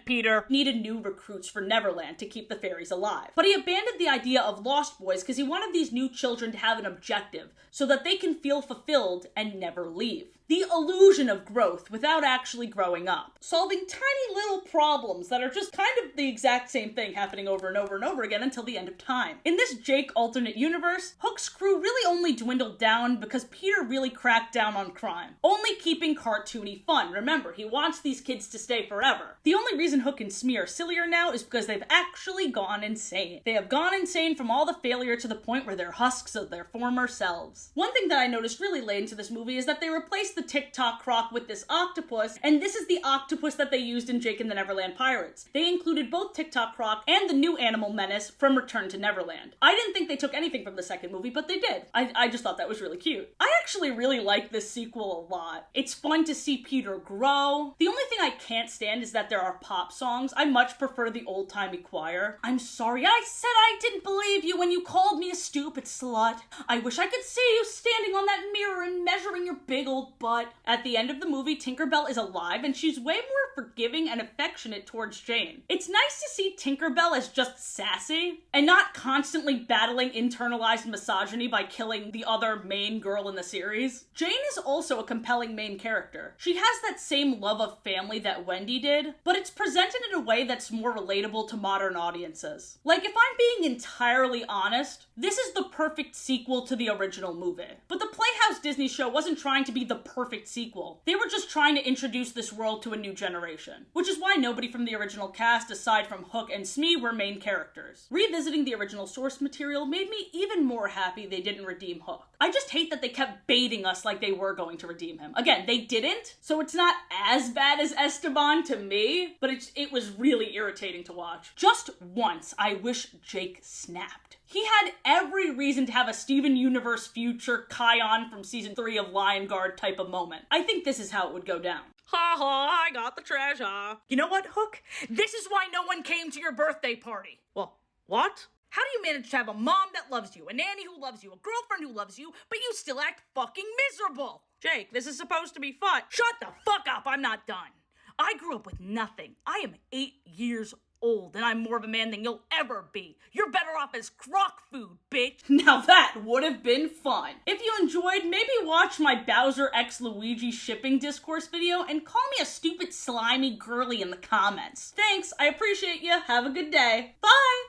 Peter, needed new recruits for Neverland to keep the fairies alive. But he abandoned the idea of Lost Boys because he wanted these new children to have an objective, so that they can feel fulfilled and never leave. The illusion of growth without actually growing up. Solving tiny little problems that are just kind of the exact same thing happening over and over and over again until the end of time. In this Jake alternate universe, Hook's crew really only dwindled down because Peter really cracked down on crime. Only keeping cartoony fun. Remember, he wants these kids to stay forever. The only reason Hook and Smee are sillier now is because they've actually gone insane. They have gone insane from all the failure to the point where they're husks of their former selves. One thing that I noticed really late into this movie is that they replaced the TikTok croc with this octopus, and this is the octopus that they used in Jake and the Neverland Pirates. They included both TikTok croc and the new animal menace from Return to Neverland. I didn't think they took anything from the second movie, but they did. I just thought that was really cute. I actually really like this sequel a lot. It's fun to see Peter grow. The only thing I can't stand is that there are pop songs. I much prefer the old-timey choir. I'm sorry, I said I didn't believe you when you called me a stupid slut. I wish I could see you standing on that mirror and measuring your big old butt. At the end of the movie, Tinkerbell is alive and she's way more forgiving and affectionate towards Jane. It's nice to see Tinkerbell as just sassy and not constantly battling internalized misogyny by killing the other main girl in the series. Jane is also a compelling main character. She has that same love of family that Wendy did, but it's presented in a way that's more relatable to modern audiences. Like, if I'm being entirely honest, this is the perfect sequel to the original movie. But the Playhouse Disney show wasn't trying to be the perfect sequel. They were just trying to introduce this world to a new generation, which is why nobody from the original cast, aside from Hook and Smee, were main characters. Revisiting the original source material made me even more happy they didn't redeem Hook. I just hate that they kept baiting us like they were going to redeem him. Again, they didn't, so it's not as bad as Esteban to me, but it was really irritating to watch. Just once, I wish Jake snapped. He had every reason to have a Steven Universe future Kion from season 3 of Lion Guard type of moment. I think this is how it would go down. Ha ha, I got the treasure. You know what, Hook? This is why no one came to your birthday party. Well, what? How do you manage to have a mom that loves you, a nanny who loves you, a girlfriend who loves you, but you still act fucking miserable? Jake, this is supposed to be fun. Shut the fuck up, I'm not done. I grew up with nothing. I am 8 years old, and I'm more of a man than you'll ever be. You're better off as croc food, bitch. Now that would have been fun. If you enjoyed, maybe watch my Bowser x Luigi shipping discourse video and call me a stupid slimy girly in the comments. Thanks, I appreciate you. Have a good day. Bye!